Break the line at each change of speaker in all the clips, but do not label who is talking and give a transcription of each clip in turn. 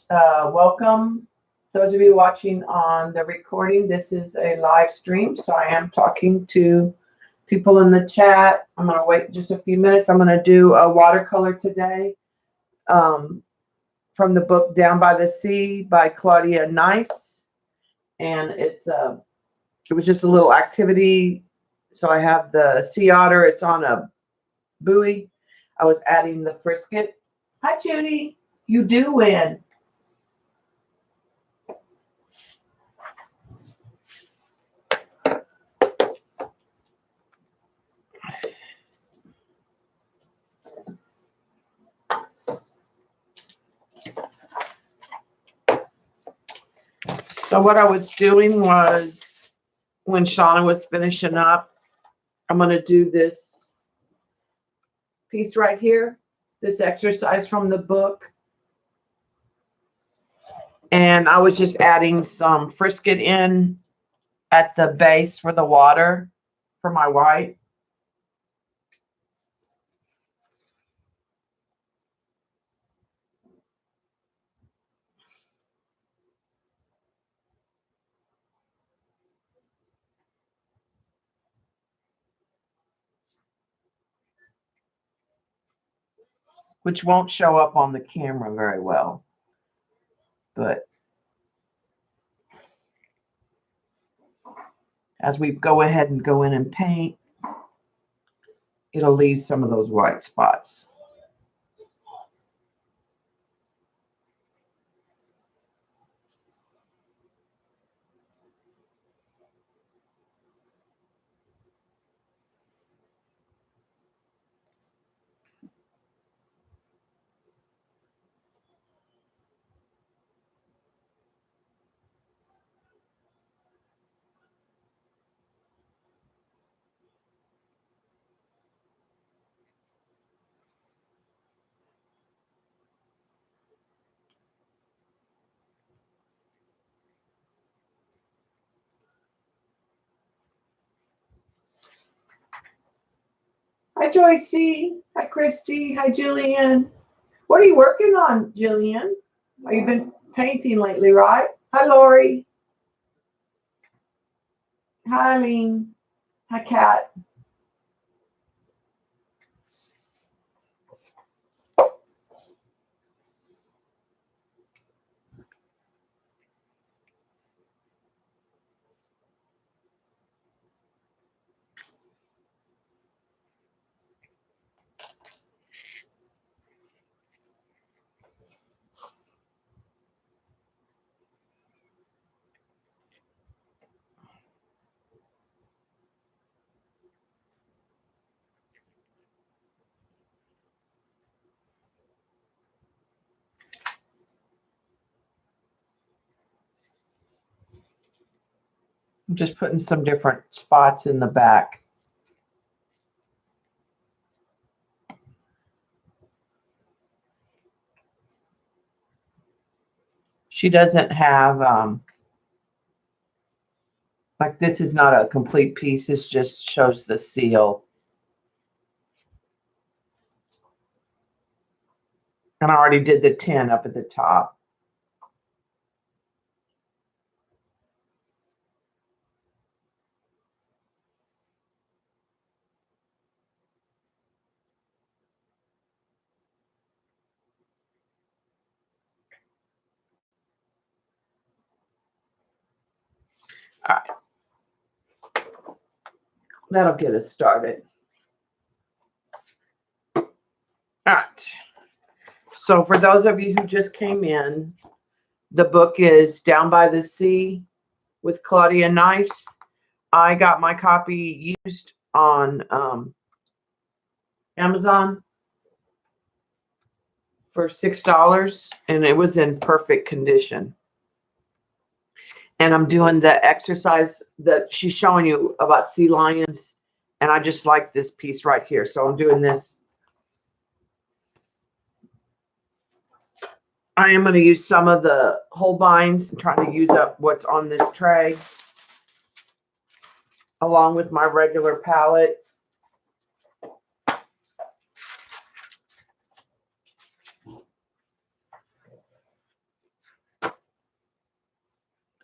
Welcome. Those of you watching on the recording, this is a live stream, so I am talking to people in the chat. I'm going to wait just a few minutes. I'm going to do a watercolor today from the book Down by the Sea by Claudia Nice. And it was just a little activity. So I have the sea otter. It's on a buoy. I was adding the frisket. Hi, Judy. You do win. So what I was doing was, when Shauna was finishing up, I'm going to do this piece right here, this exercise from the book. And I was just adding some frisket in at the base for the water for my white. Which won't show up on the camera very well. But as we go ahead and go in and paint, it'll leave some of those white spots. Hi, Joycey. Hi, Christy. Hi, Jillian. What are you working on, Jillian? Oh, you've been painting lately, right? Hi, Lori. Hi, Eileen. Hi, Kat. I'm just putting some different spots in the back. She doesn't have, like, this is not a complete piece. This just shows the seal. And I already did the 10 up at the top. All right. That'll get us started. All right. So for those of you who just came in, the book is Down by the Sea with Claudia Nice. I got my copy used on Amazon for $6, and it was in perfect condition. And I'm doing the exercise that she's showing you about sea lions, and I just like this piece right here. So I'm doing this. I am going to use some of the Holbeins and trying to use up what's on this tray along with my regular palette.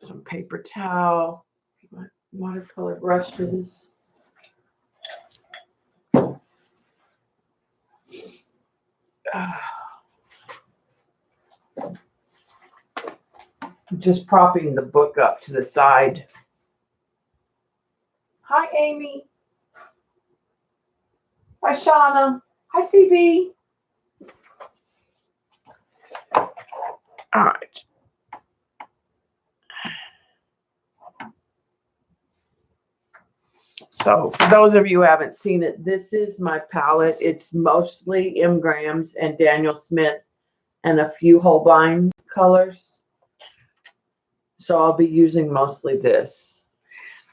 some paper towel, my watercolor brushes. Just propping the book up to the side. Hi, Amy. Hi, Shauna. Hi, CB. All right. So for those of you who haven't seen it, this is my palette. It's mostly M. Graham's and Daniel Smith and a few Holbein colors. So I'll be using mostly this.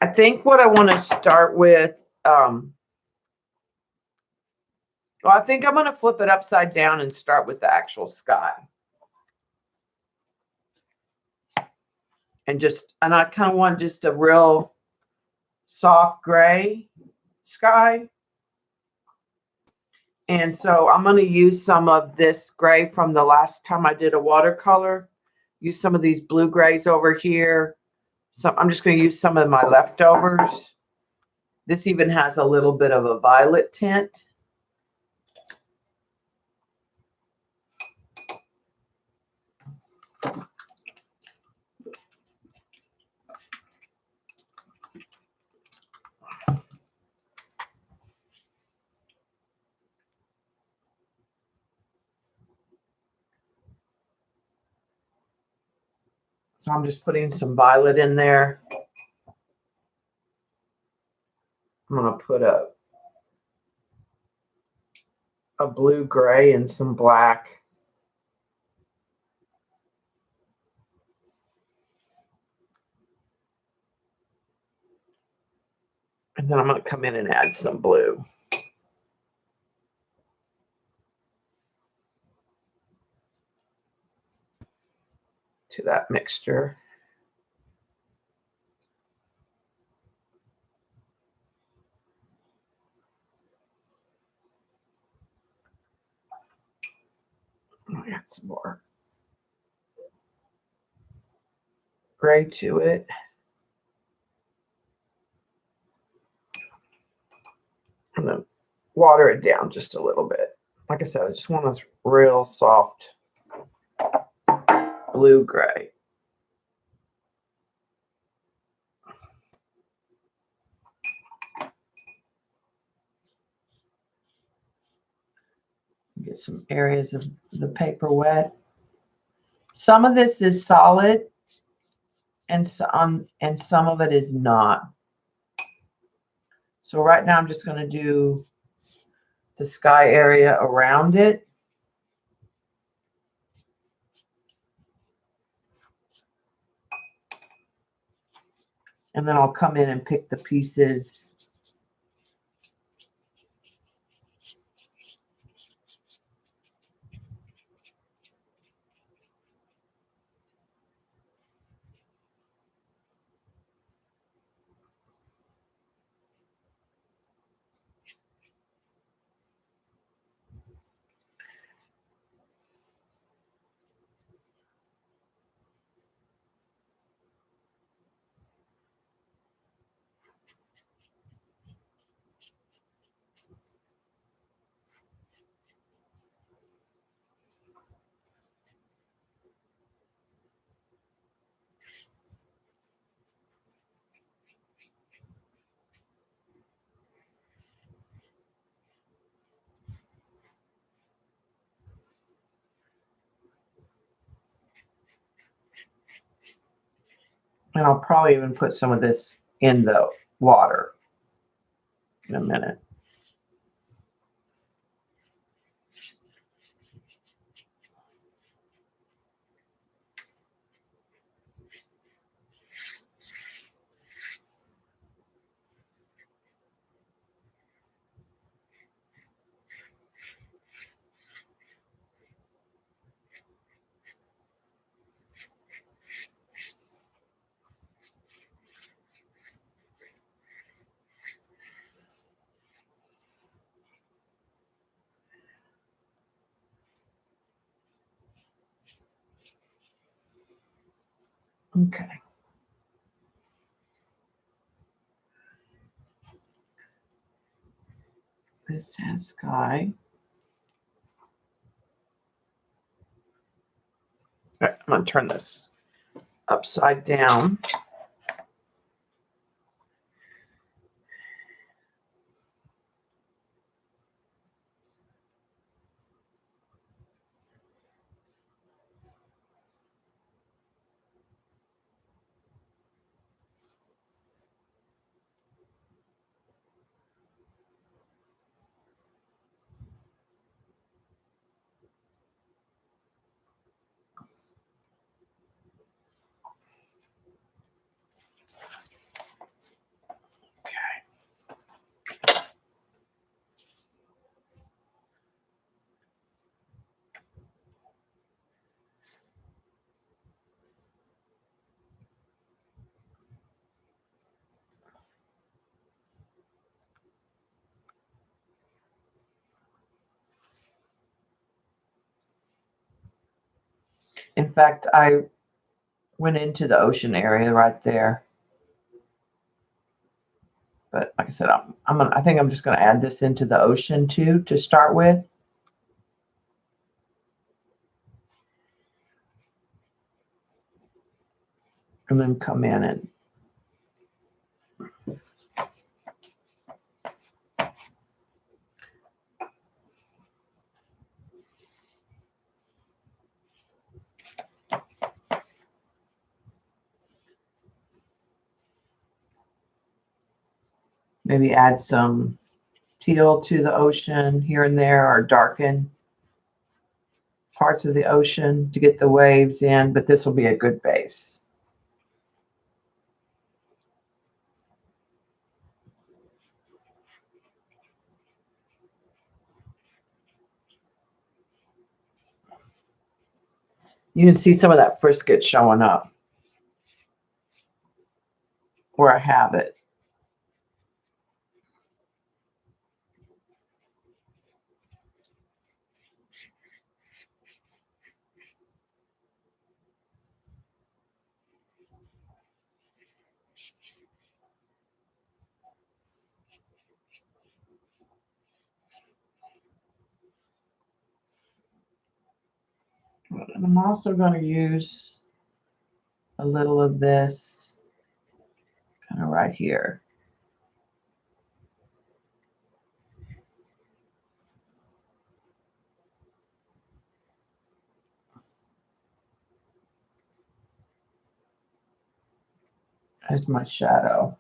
I think what I want to start with, well, I think I'm going to flip it upside down and start with the actual sky. And I kind of want just a real soft gray sky. And so I'm going to use some of this gray from the last time I did a watercolor. Use some of these blue grays over here. So I'm just going to use some of my leftovers. This even has a little bit of a violet tint. So I'm just putting some violet in there. I'm going to put a blue gray and some black. And then I'm going to come in and add some blue. To that mixture. I'll add some more gray to it. And then water it down just a little bit. Like I said, I just want a real soft blue gray. Get some areas of the paper wet. Some of this is solid and some of it is not. So right now I'm just going to do the sky area around it. And then I'll come in and pick the pieces. And I'll probably even put some of this in the water in a minute. Okay. this has sky. All right, I'm going to turn this upside down. In fact, I went into the ocean area right there. But like I said, I think I'm just going to add this into the ocean too to start with. And then come in and maybe add some teal to the ocean here and there, or darken parts of the ocean to get the waves in, but this will be a good base. You can see some of that frisket showing up where I have it. And I'm also going to use a little of this kind of right here. As my shadow.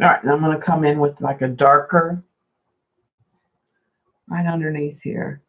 All right, and I'm going to come in with like a darker right underneath here.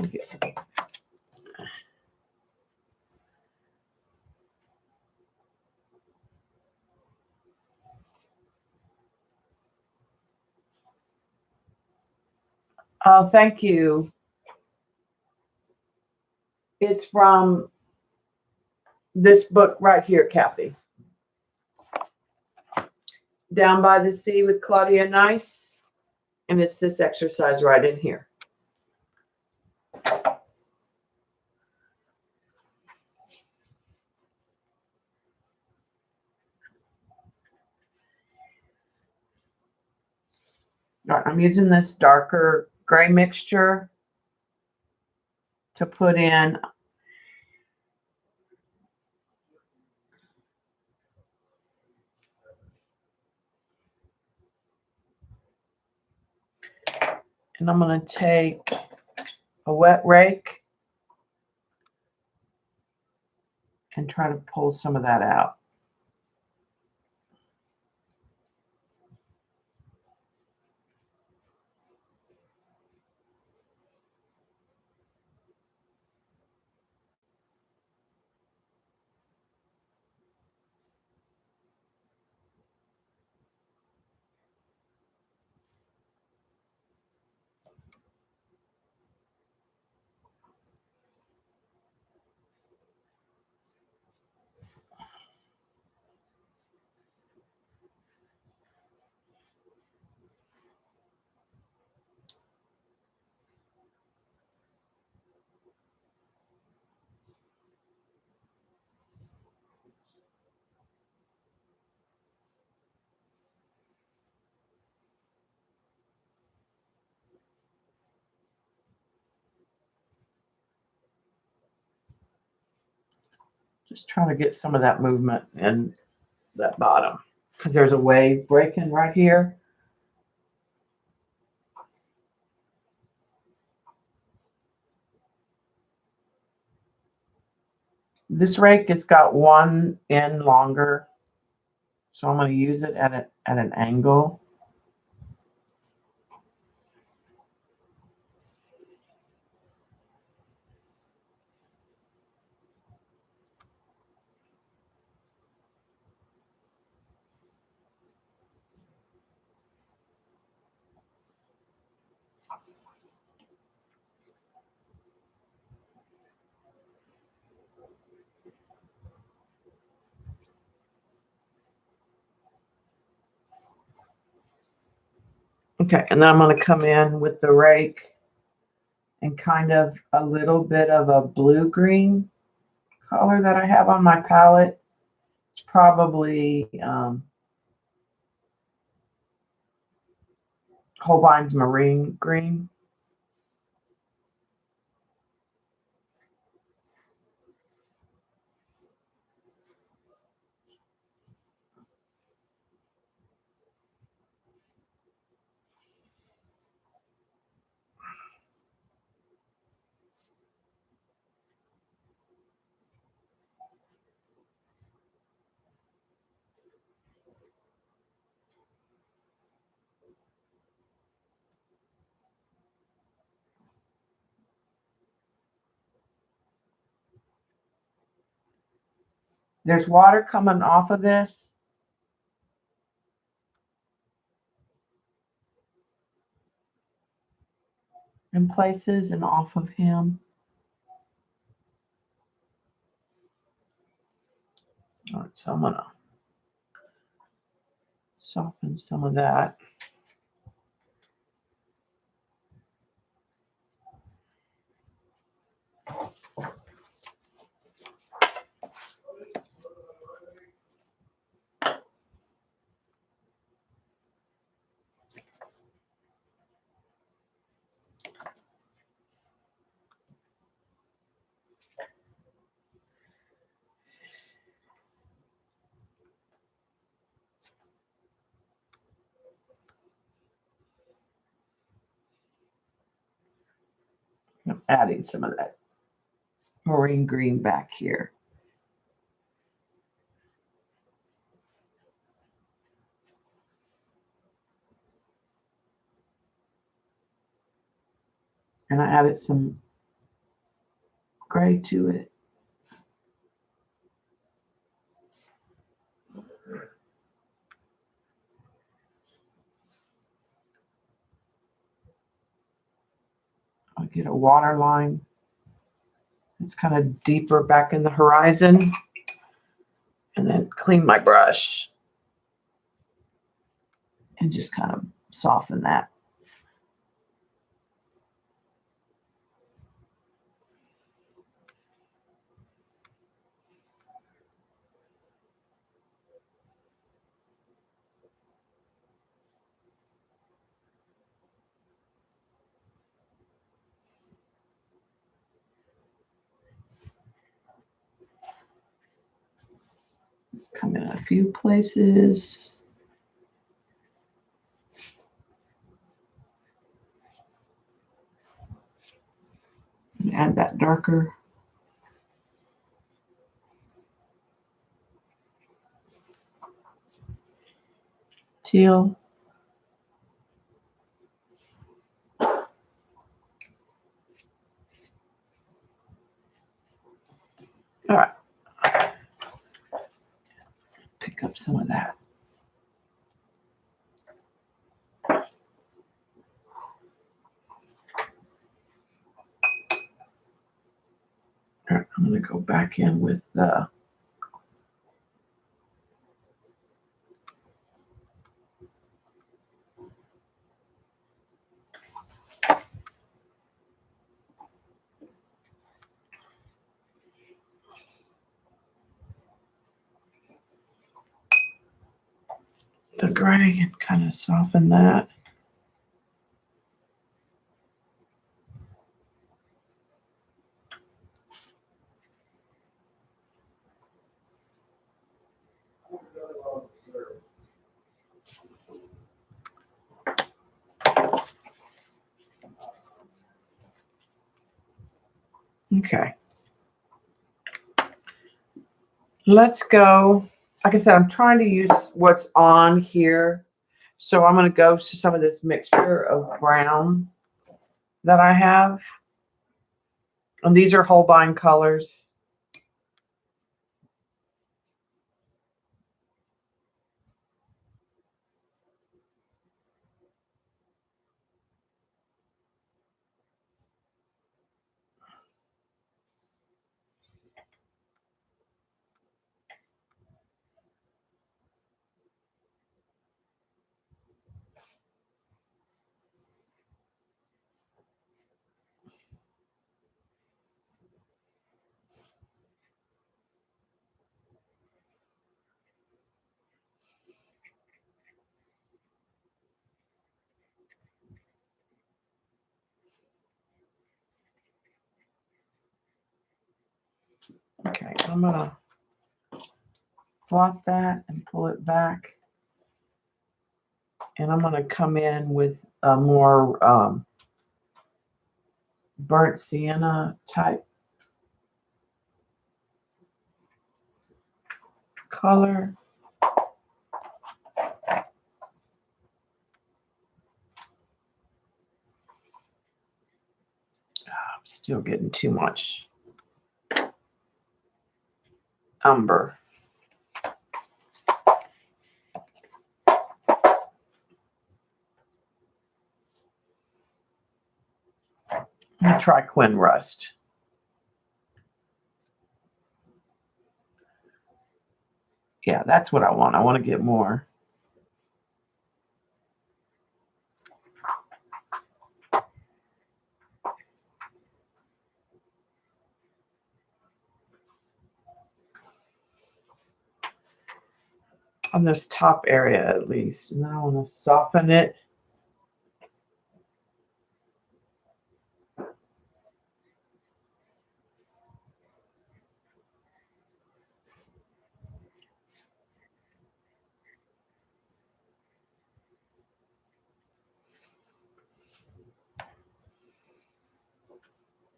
Okay. Oh, thank you. It's from this book right here, Kathy. Down by the Sea with Claudia Nice. And it's this exercise right in here. All right, I'm using this darker gray mixture to put in. And I'm going to take a wet rake and try to pull some of that out. Just trying to get some of that movement in that bottom, because there's a wave breaking right here. This rake has got one end longer, so I'm going to use it at an angle. Okay, and then I'm going to come in with the rake and kind of a little bit of a blue-green color that I have on my palette. It's probably Holbein's Marine Green. There's water coming off of this. In places and off of him. All right, so I'm going to soften some of that. I'm adding some of that marine green back here. And I added some gray to it. I'll get a water line. It's kind of deeper back in the horizon. And then clean my brush. and just kind of soften that. Come in a few places. And add that darker teal. All right. Pick up some of that. All right, I'm going to go back in with the gray and kind of soften that. Okay. Let's go. Like I said, I'm trying to use what's on here. So I'm going to go to some of this mixture of brown that I have. And these are Holbein colors. Okay, I'm going to blot that and pull it back. And I'm going to come in with a more burnt sienna type color. I'm still getting too much umber. Let me try Quinn Rust. Yeah, that's what I want. I want to get more. On this top area at least. And then I want to soften it.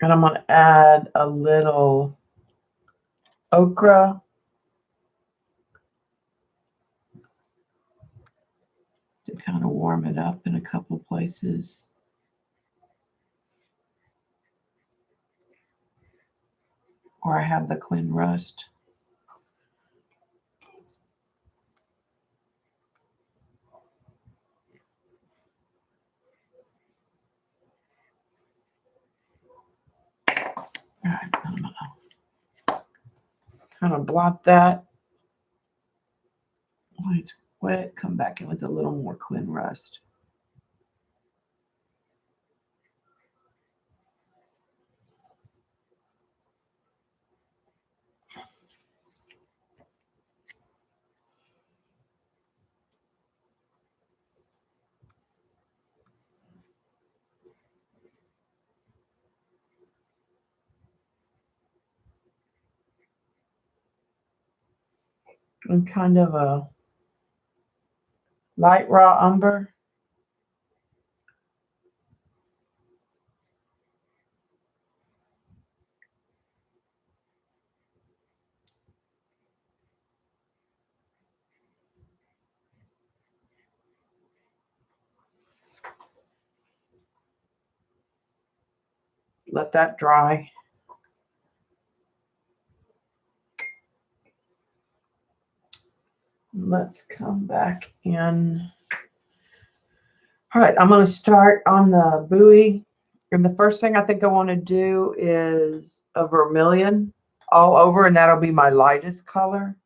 And I'm going to add a little ochre to kind of warm it up in a couple places. Or I have the Quinn Rust. All right, I'm going to kind of blot that. Oh, it's wet, come back in with a little more Quinn Rust. And kind of a light raw umber. Let that dry. Let's come back in. All right, I'm going to start on the buoy. And the first thing I think I want to do is a vermilion all over, and that'll be my lightest color.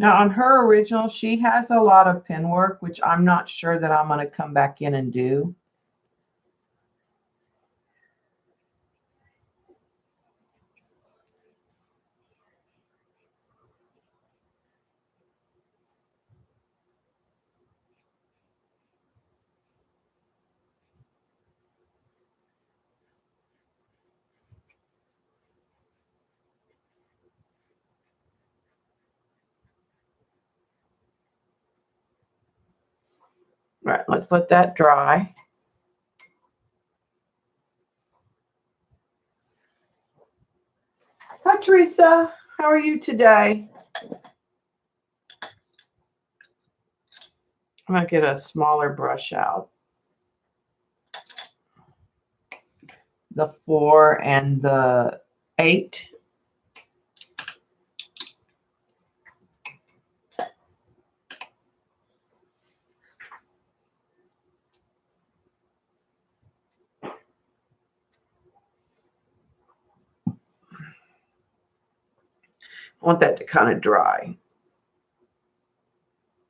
Now on her original, she has a lot of pen work, which I'm not sure that I'm going to come back in and do. All right, let's let that dry. Hi, Teresa. How are you today? I'm going to get a smaller brush out. The 4 and the 8. I want that to kind of dry.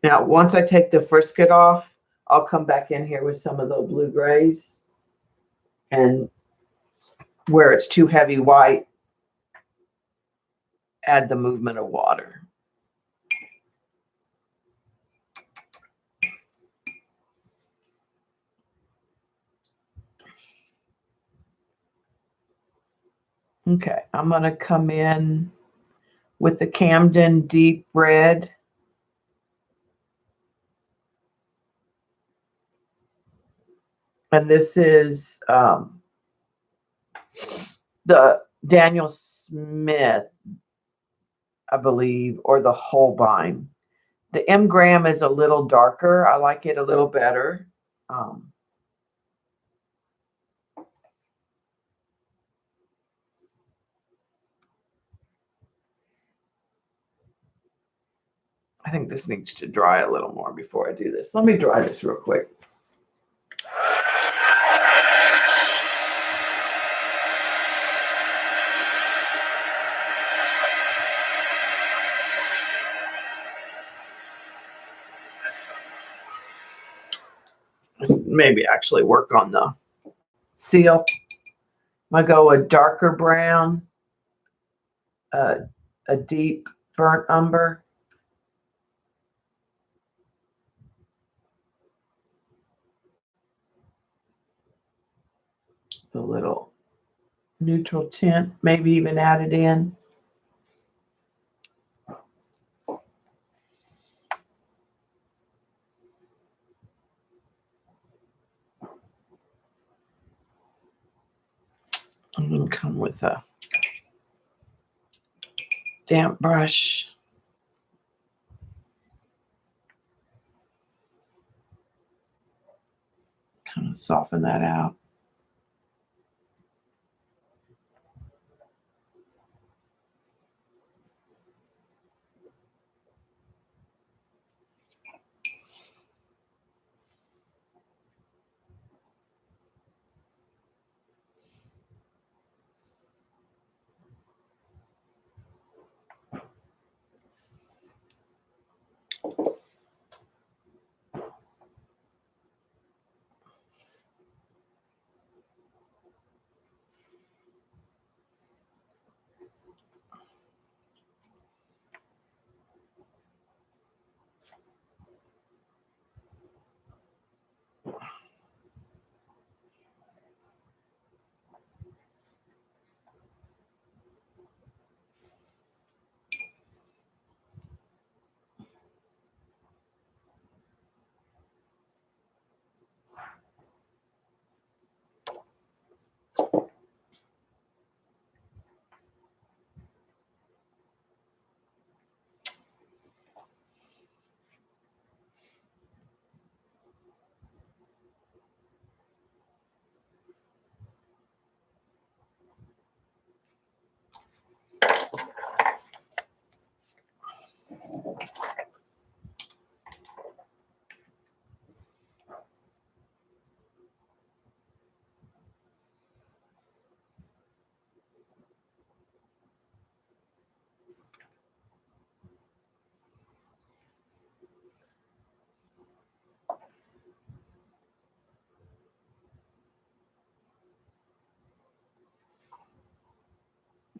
Now, once I take the frisket off, I'll come back in here with some of the blue grays. And where it's too heavy white, add the movement of water. Okay, I'm going to come in with the Camden Deep Red. And this is the Daniel Smith, I believe, or the Holbein. The M Graham is a little darker. I like it a little better. I think this needs to dry a little more before I do this. Let me dry this real quick. Maybe actually work on the seal. I'm going to go a darker brown, a deep burnt umber. The little neutral tint, maybe even add it in. I'm going to come with a damp brush. Kind of soften that out.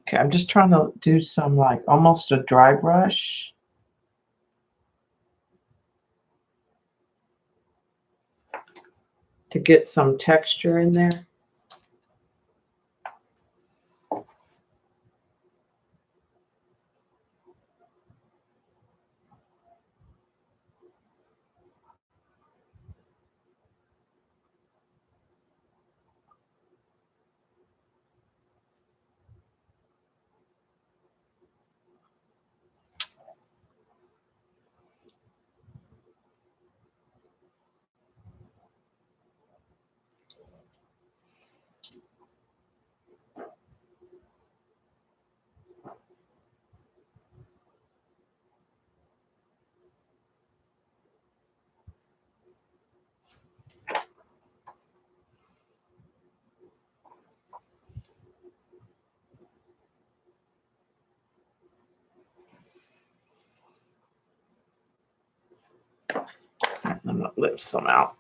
Okay, I'm just trying to do some like almost a dry brush. To get some texture in there. I'm gonna lift some out.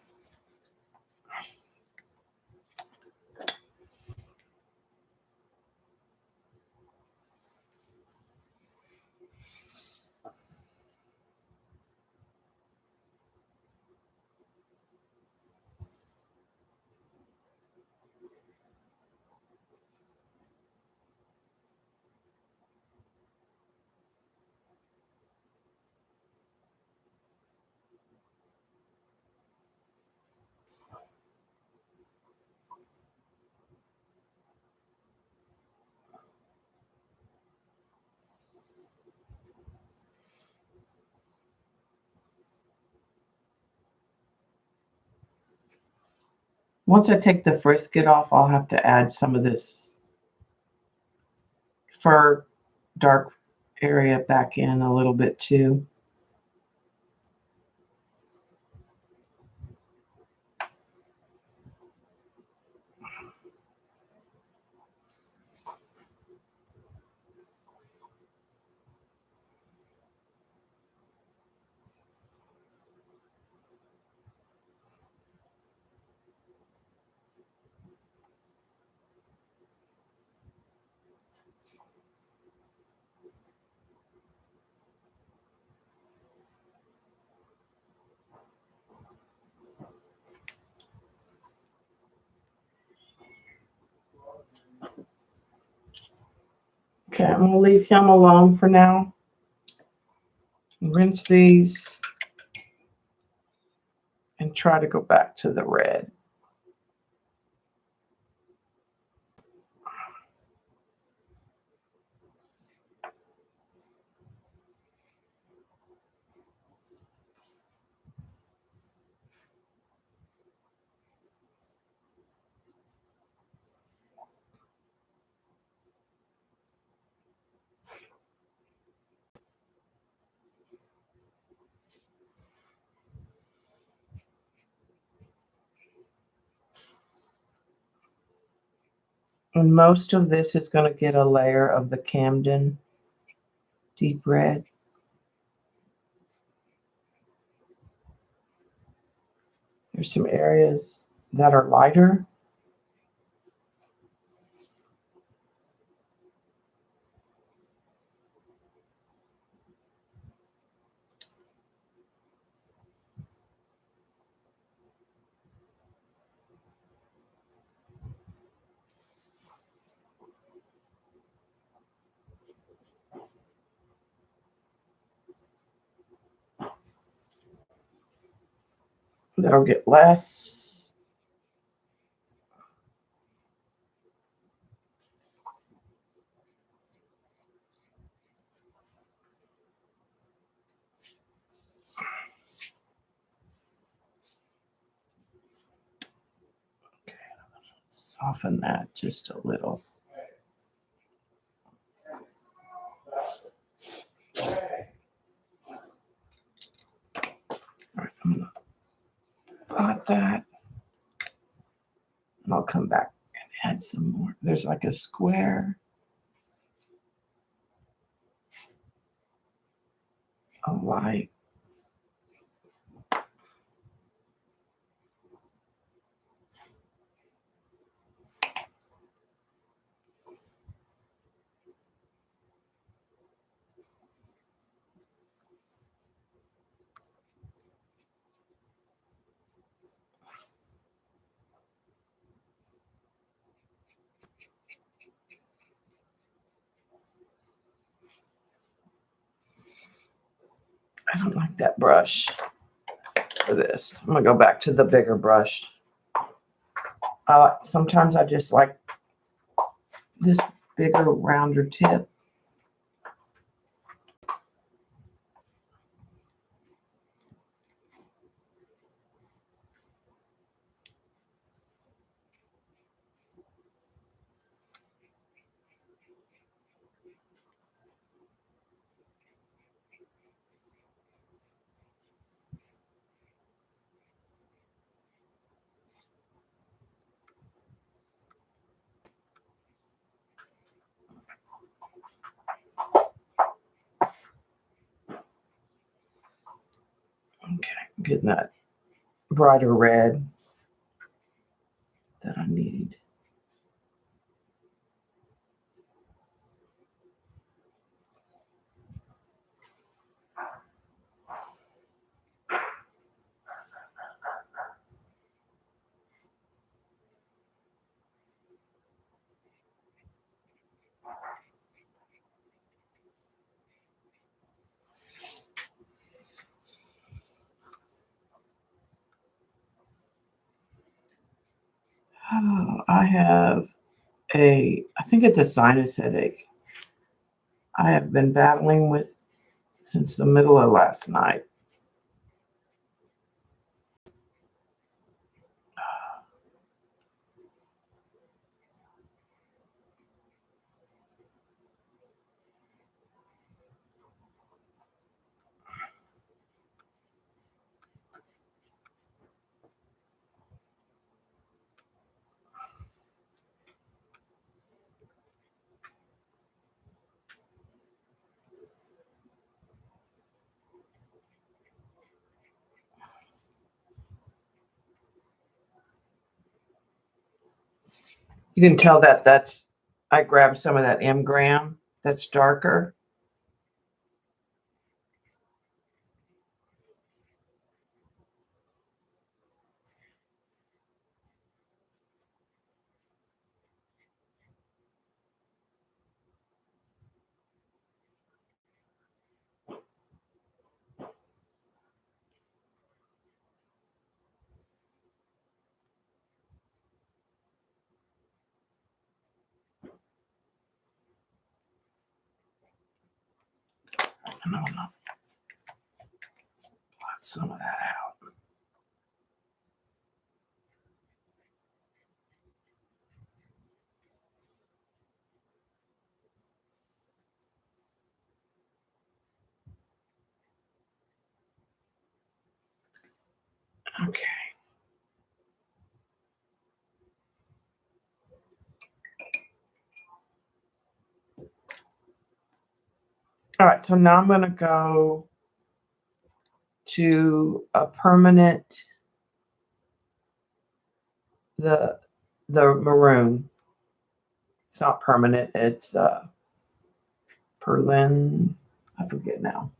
Once I take the frisket off, I'll have to add some of this fur dark area back in a little bit too. Okay, I'm going to leave him alone for now. Rinse these and try to go back to the red. And most of this is going to get a layer of the Camden deep red. There's some areas that are lighter. That'll get less. Okay, soften that just a little. All right, I'm gonna pot that, and I'll come back and add some more. There's like a square, a light. I don't like that brush for this. I'm gonna go back to the bigger brush. Sometimes I just like this bigger, rounder tip. Okay, I'm getting that brighter red that I need. Oh, I think it's a sinus headache. I have been battling with since the middle of last night. You can tell that I grabbed some of that M-gram that's darker. And I'm gonna blot some of that out. Okay. All right, so now I'm gonna go to a permanent, the maroon. It's not permanent, it's Perlin, I forget now.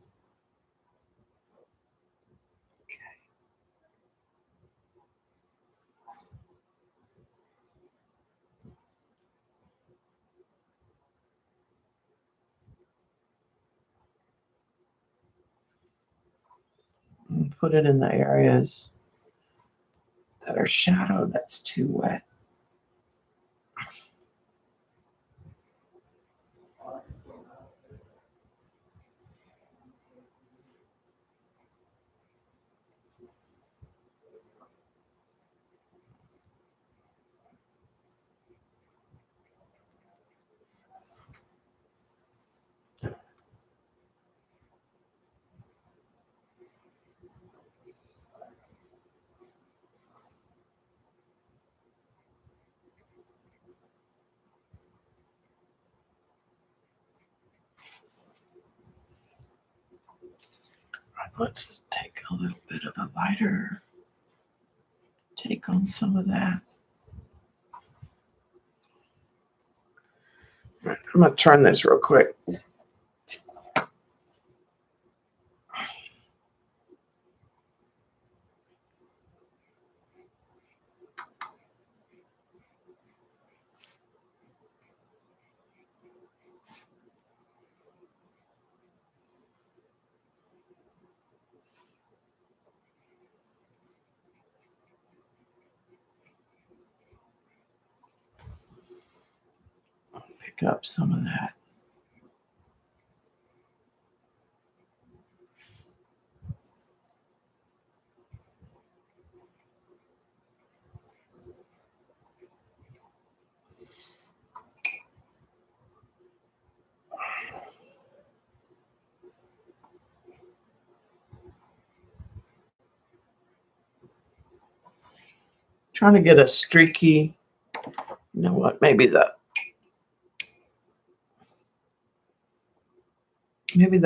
And put it in the areas that are shadowed, that's too wet. Let's take a little bit of a lighter take on some of that. I'm going to turn this real quick. Pick up some of that. Trying to get a streaky, you know what, maybe the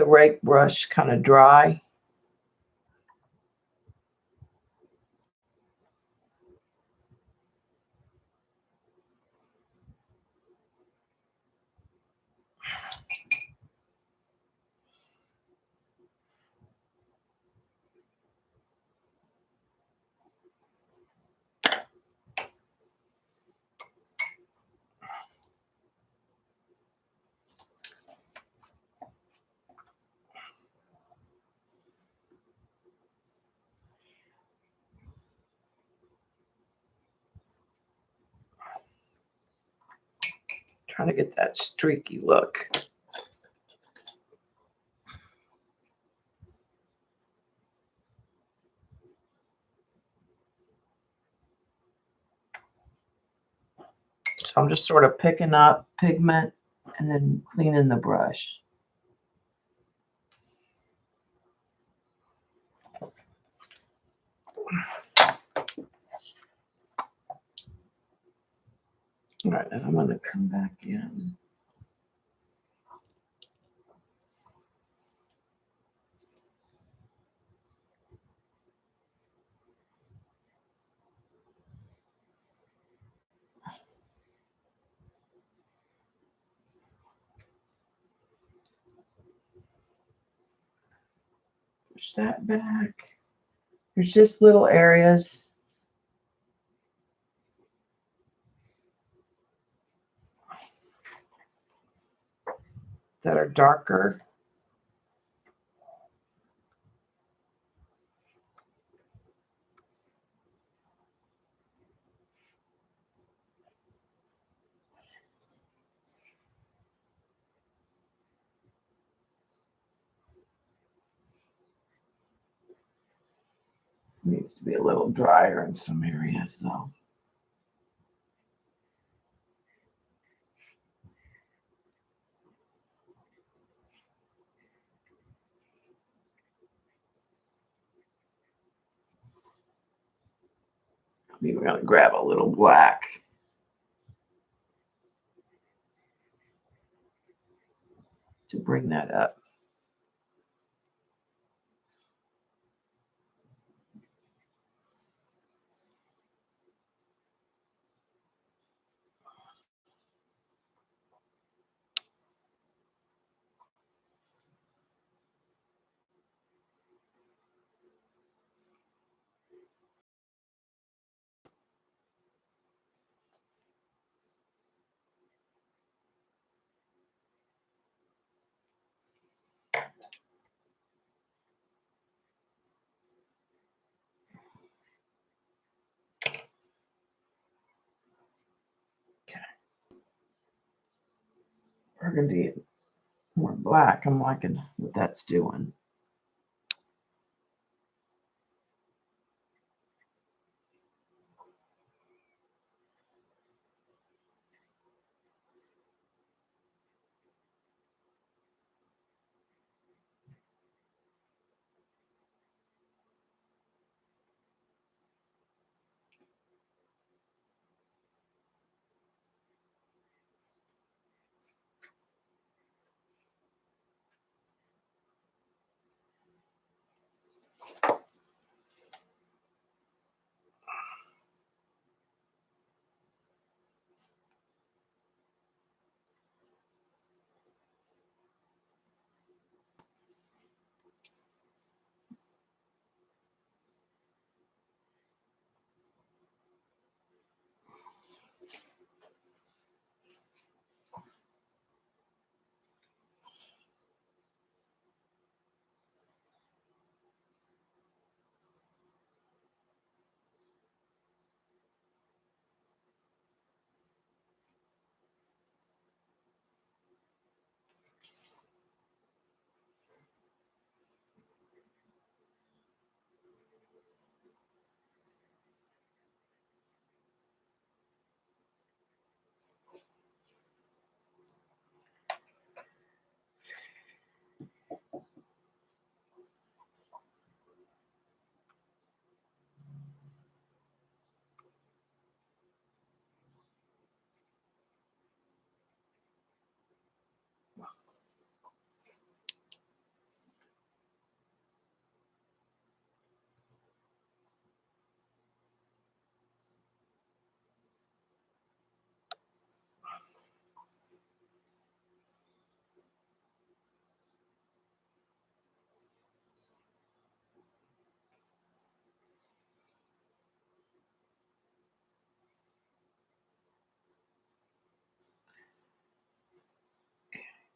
rake brush kind of dry. Trying to get that streaky look. So I'm just sort of picking up pigment and then cleaning the brush. All right, and I'm going to come back in. Push that back. There's just little areas that are darker. Needs to be a little drier in some areas though. Maybe we're going to grab a little black. To bring that up. Burgundy, more black. I'm liking what that's doing.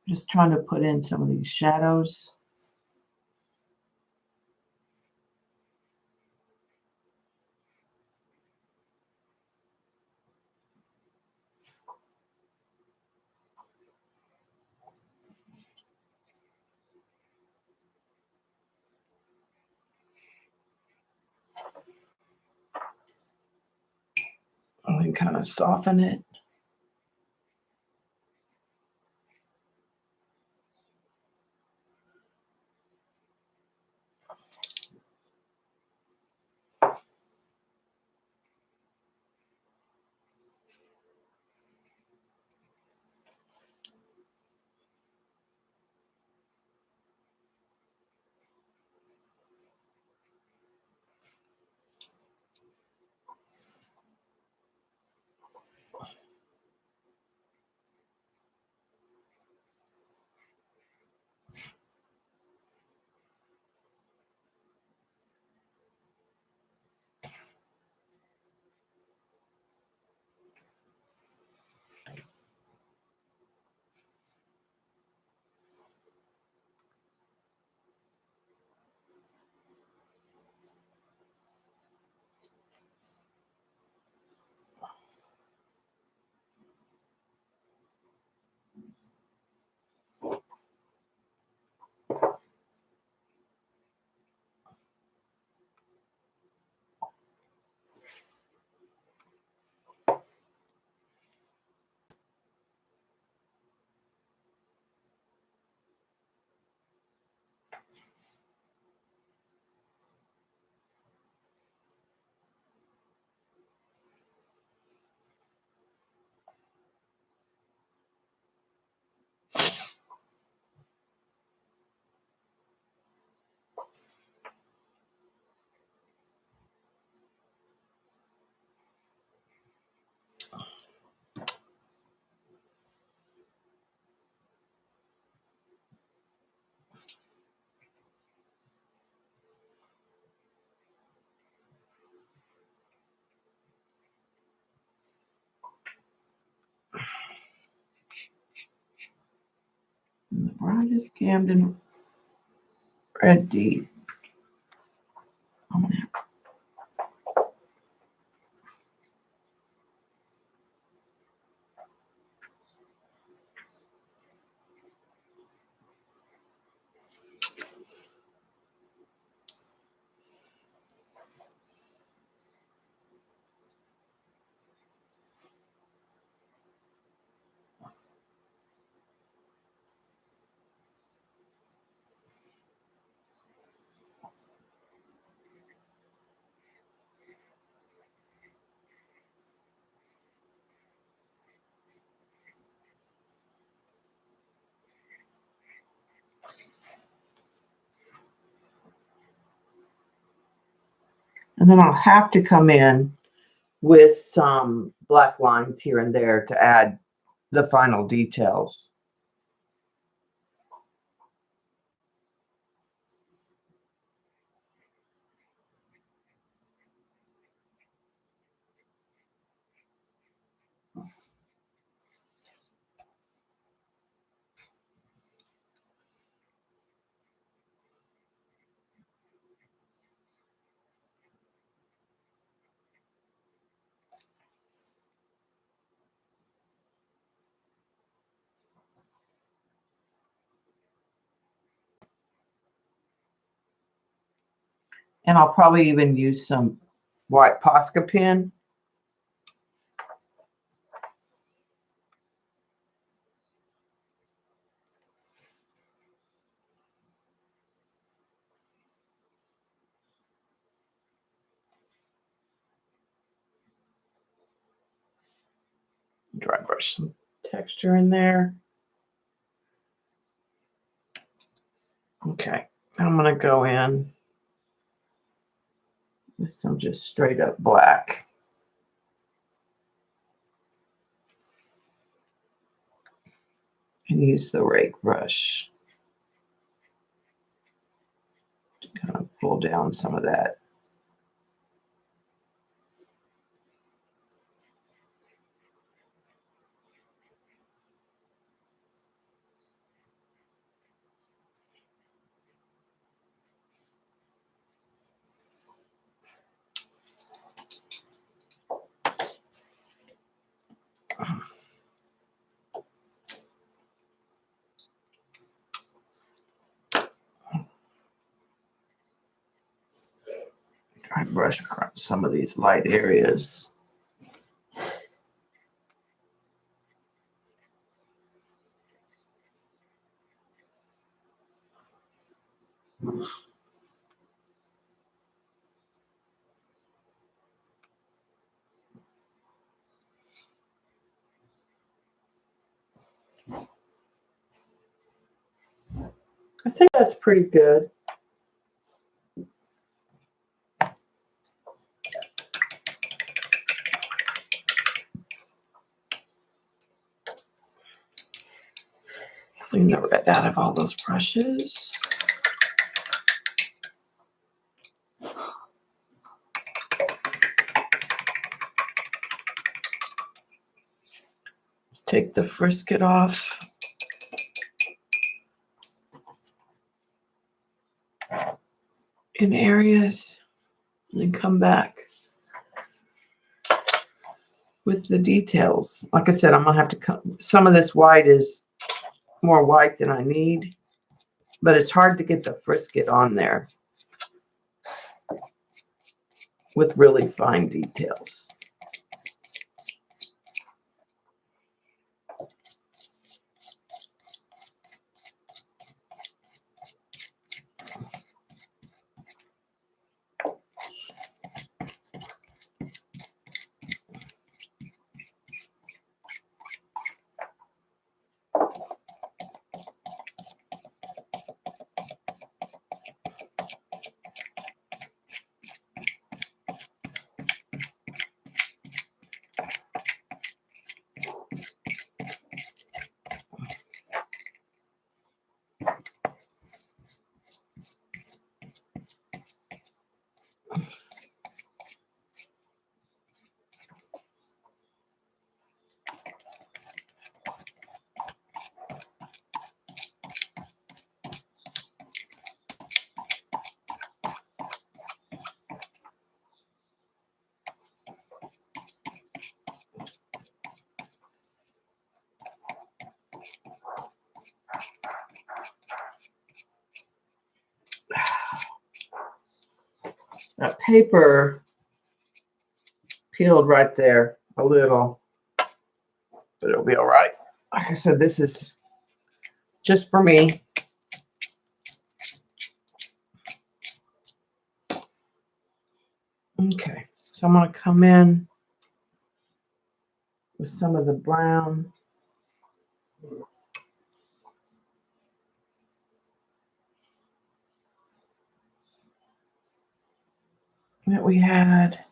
Just trying to put in some of these shadows. And then kind of soften it. And the brightest Camden red deep. And then I'll have to come in with some black lines here and there to add the final details. And I'll probably even use some white Posca pen. Dry brush some texture in there. Okay, I'm going to go in with some just straight up black. And use the rake brush to kind of pull down some of that. Try and brush across some of these light areas. I think that's pretty good. Clean the red out of all those brushes. Let's take the frisket off. In areas, and then come back with the details. Like I said, I'm gonna have to cut some of this white is more white than I need, but it's hard to get the frisket on there with really fine details. That paper peeled right there a little, but it'll be all right. Like I said, this is just for me. Okay, so I'm going to come in with some of the brown. That we had.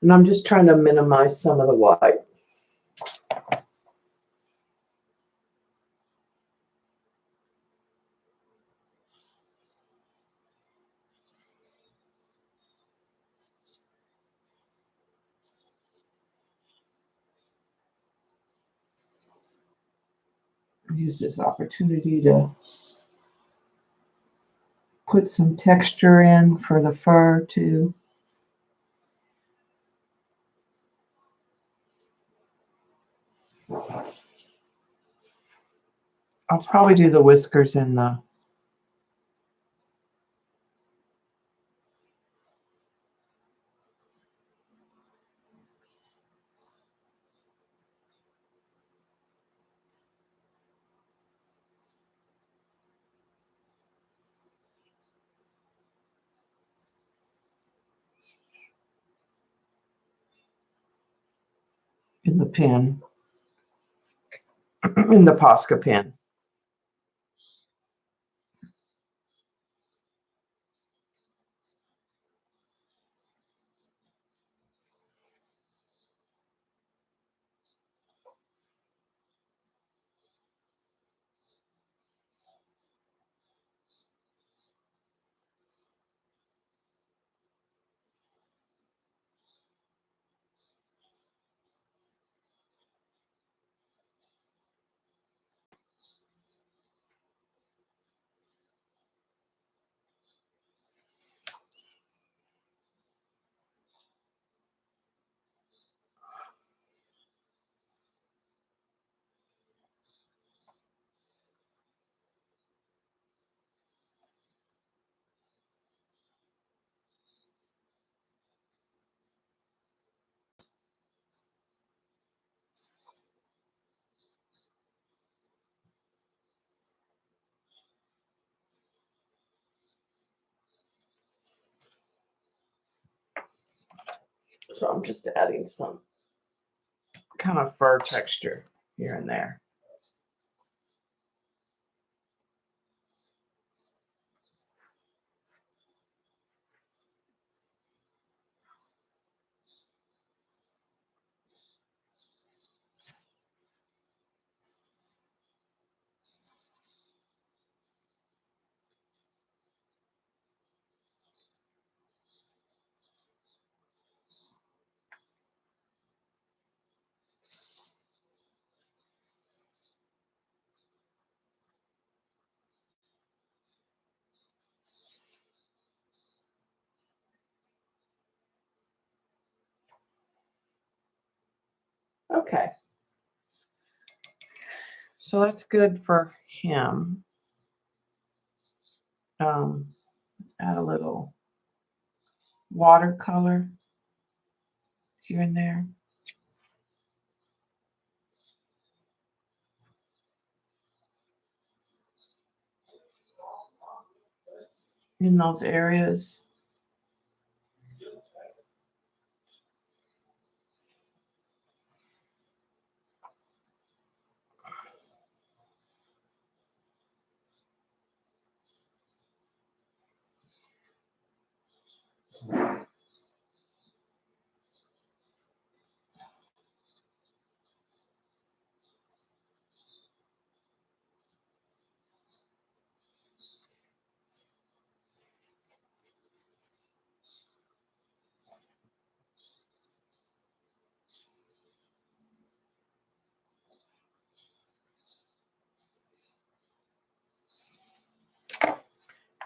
And I'm just trying to minimize some of the white. Use this opportunity to put some texture in for the fur too. I'll probably do the whiskers in the pen, in the Posca pen. So I'm just adding some kind of fur texture here and there. Okay. So that's good for him. Let's add a little watercolor here and there. In those areas.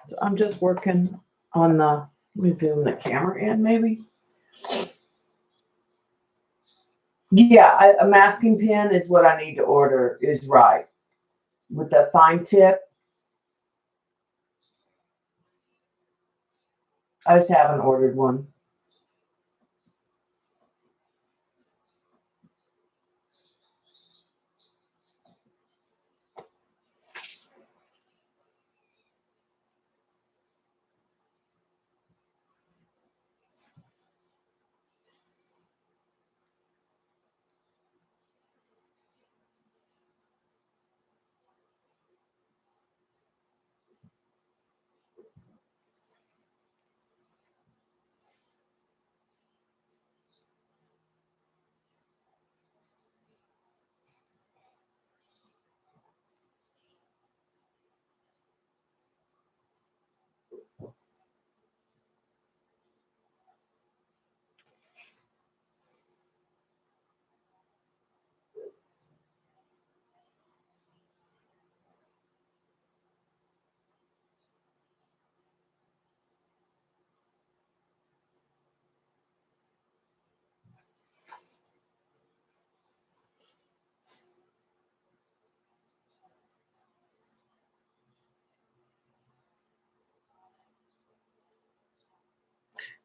So I'm just working on the, let me zoom the camera in maybe. Yeah, a masking pen is what I need to order is right. With the fine tip. I just haven't ordered one.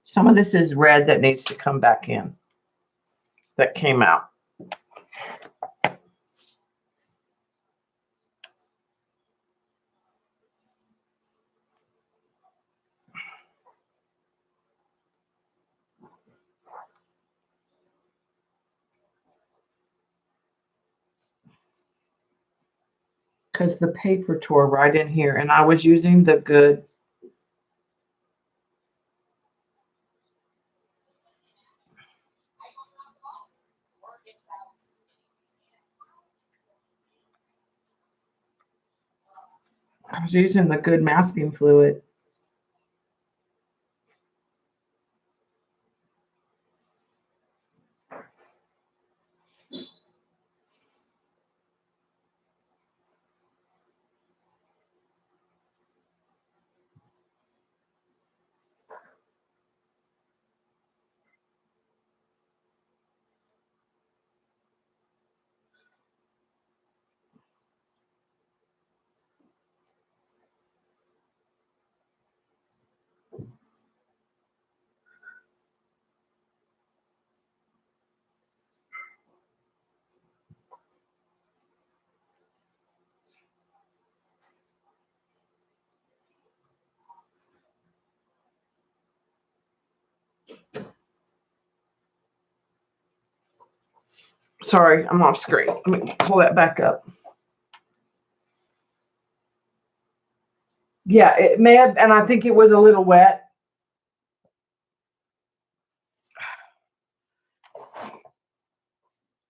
Some of this is red that needs to come back in. That came out. Because the paper tore right in here and I was using the good. I was using the good masking fluid. Sorry, I'm off screen. Let me pull that back up. Yeah, it may have, and I think it was a little wet.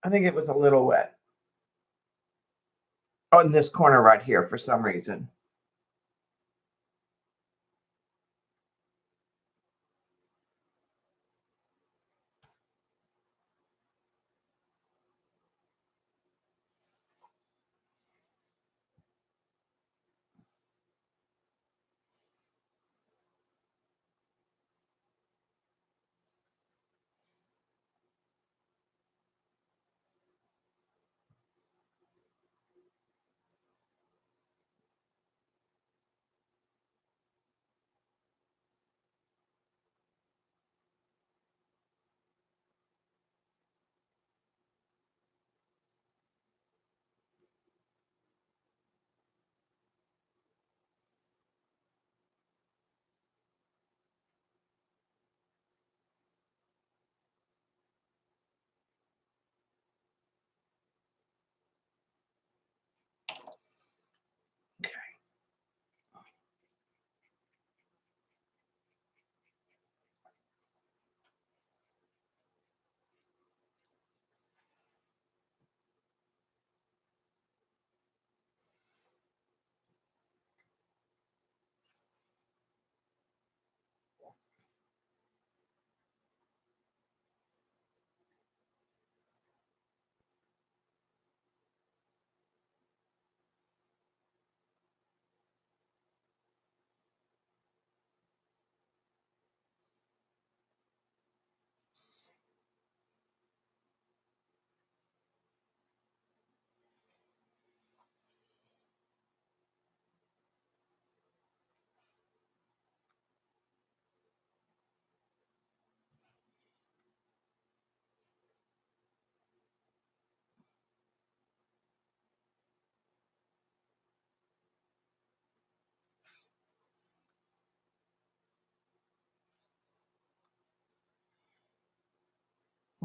I think it was a little wet. Oh, in this corner right here for some reason.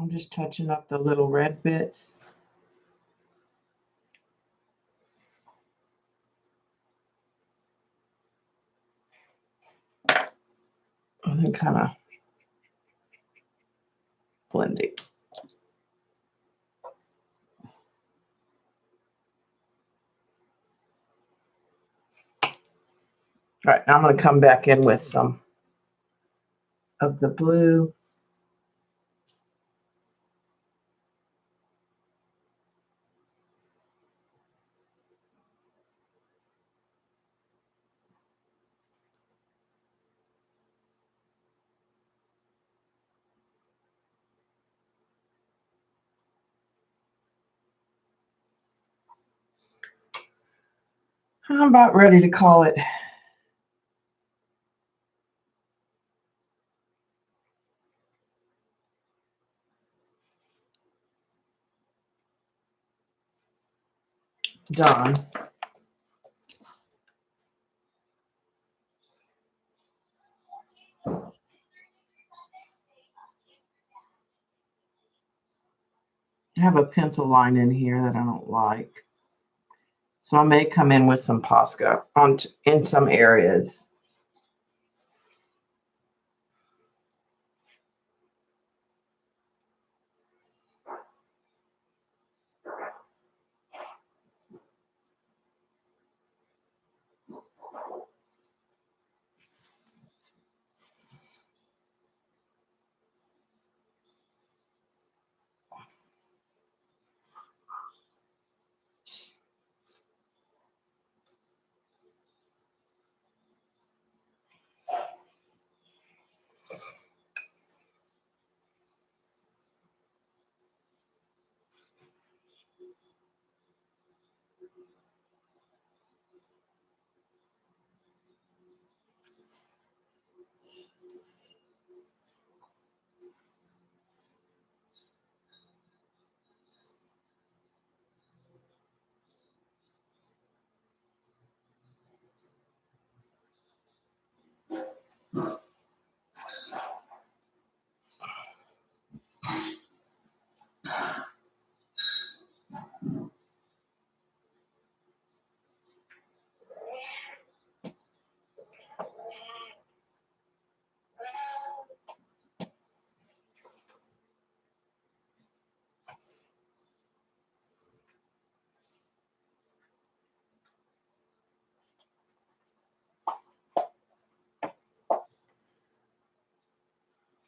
I'm just touching up the little red bits. And then kind of blending. All right, now I'm going to come back in with some of the blue. I'm about ready to call it done. I have a pencil line in here that I don't like. So I may come in with some Posca in some areas.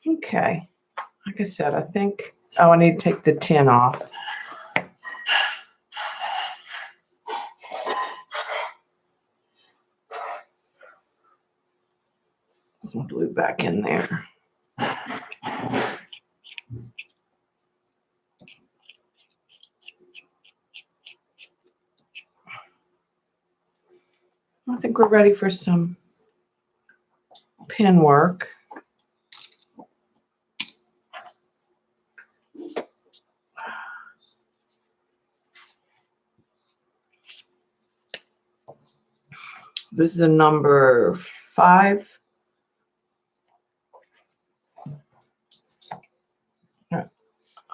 Okay. Like I said, I think, I need to take the tin off. Some blue back in there. I think we're ready for some pen work. This is a number 5. I'm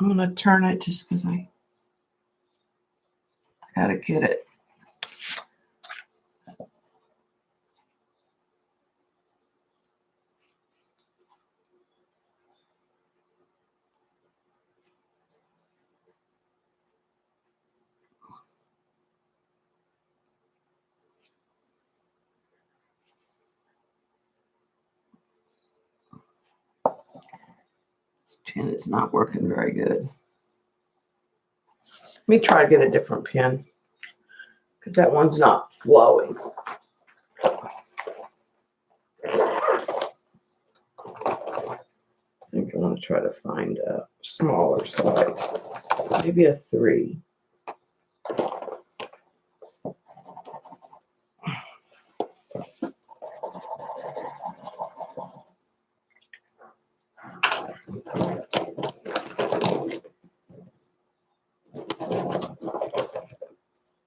going to turn it just because I got to get it. This pen is not working very good. Let me try to get a different pen because that one's not flowing. I think I want to try to find a smaller size, maybe a 3.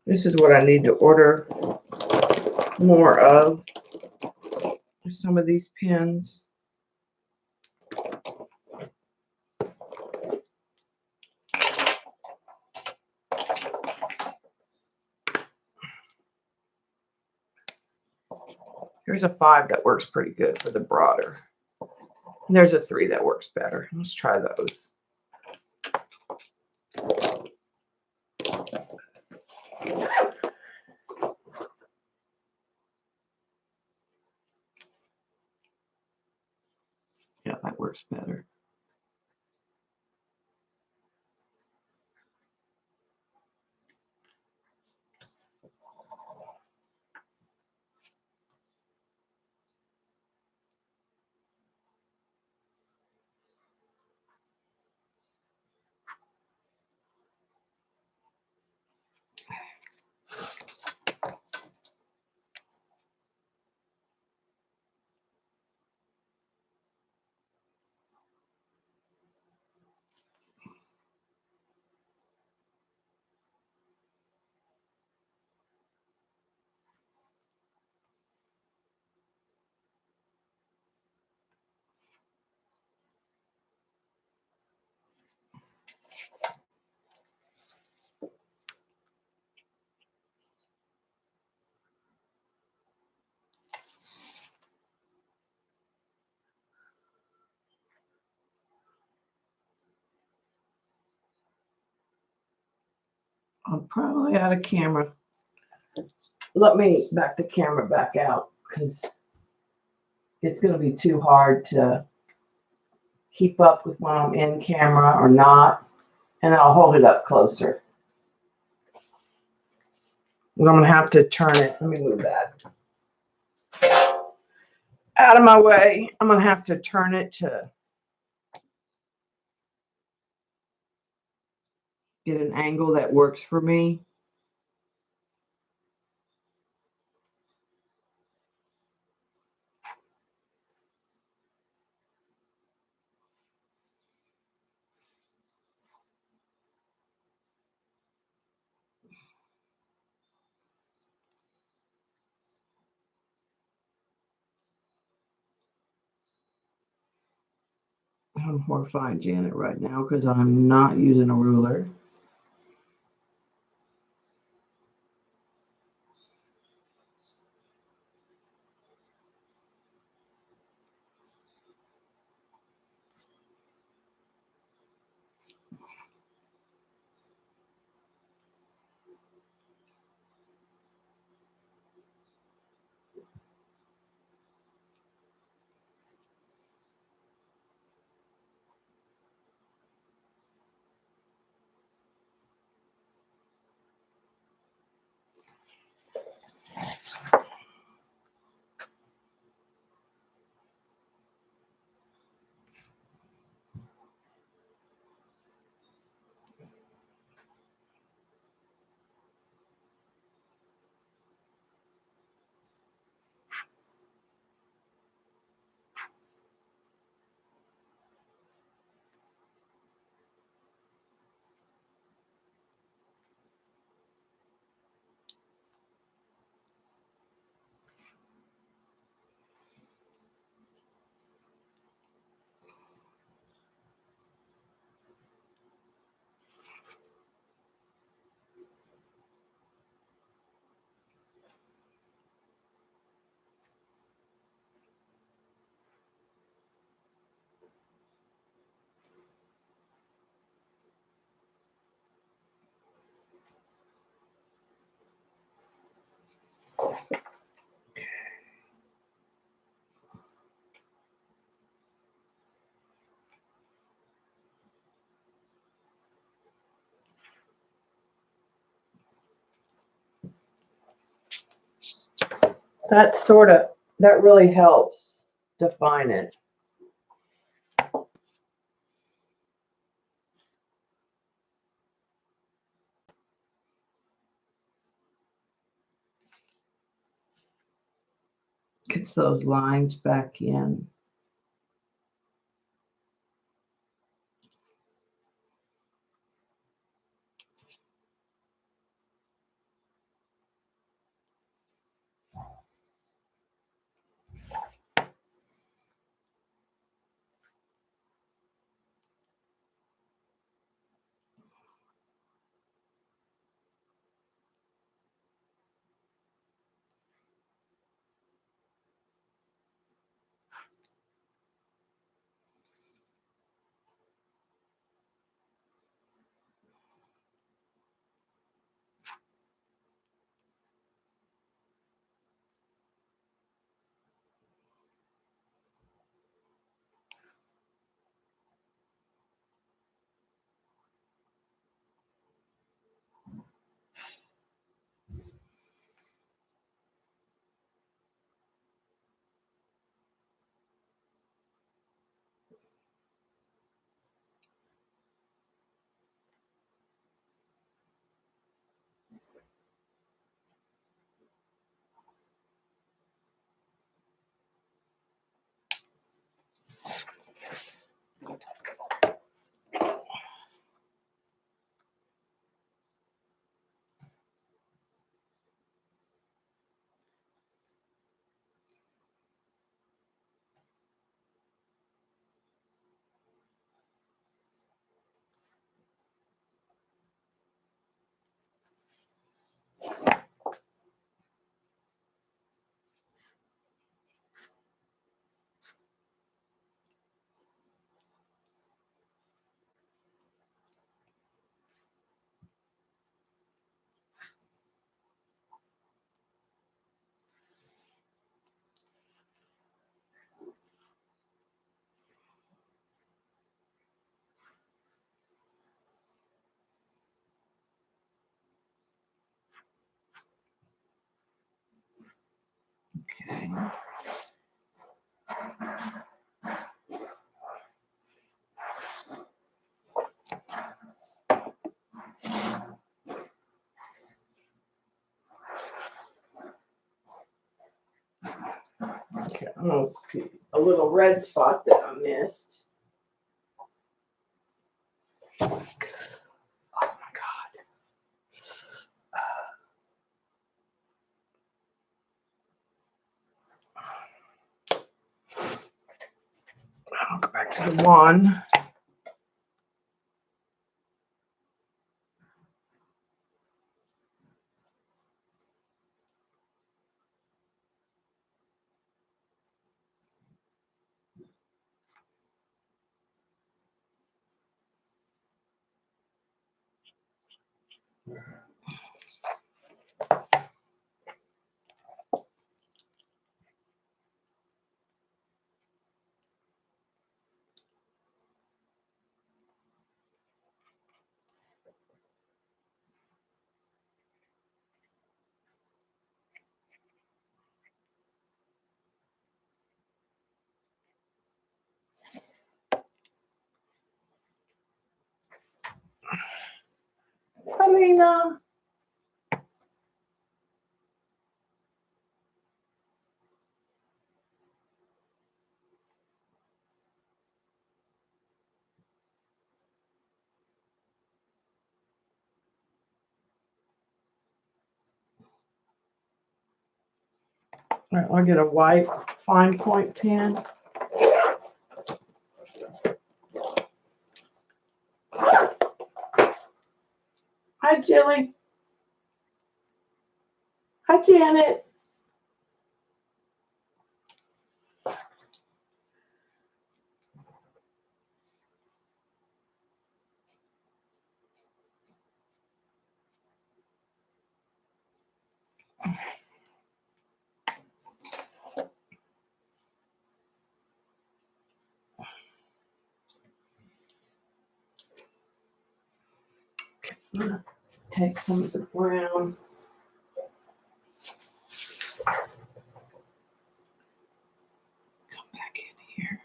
This is what I need to order more of. Some of these pens. Here's a 5 that works pretty good for the broader. And there's a 3 that works better. Let's try those. Yeah, that works better. I'm probably out of camera. Let me back the camera back out because it's going to be too hard to keep up with when I'm in camera or not. And then I'll hold it up closer. I'm going to have to turn it. Let me move that out of my way. I'm going to have to turn it to get an angle that works for me. I'm horrifying Janet right now because I'm not using a ruler. That really helps define it. Gets those lines back in. things. Okay, I'm going to see a little red spot that I missed. Oh my God. I'll go back to the one. Alina. All right, I'll get a white fine point pen. Hi, Jilly. Hi, Janet. I'm gonna take some of the brown. Come back in here.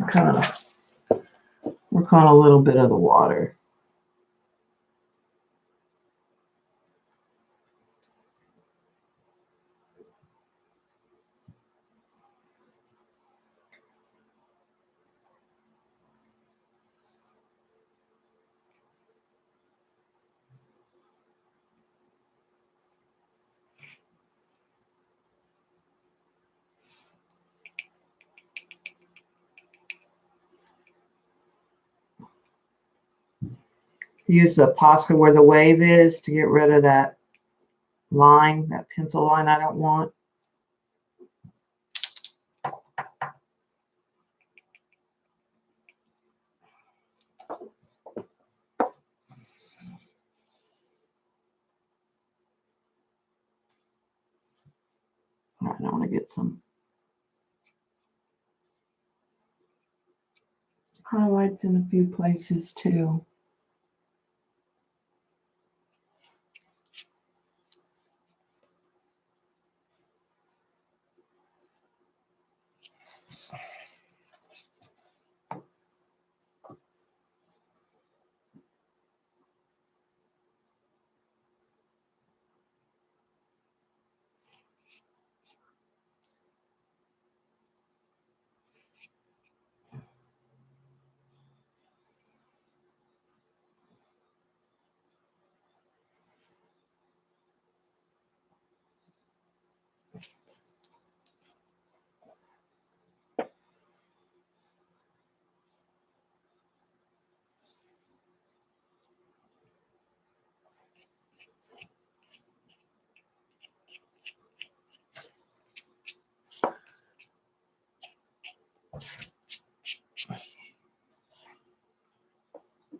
Kind of work on a little bit of the water. Use the Posca where the wave is to get rid of that line, that pencil line I don't want. All right, I want to get some highlights in a few places too.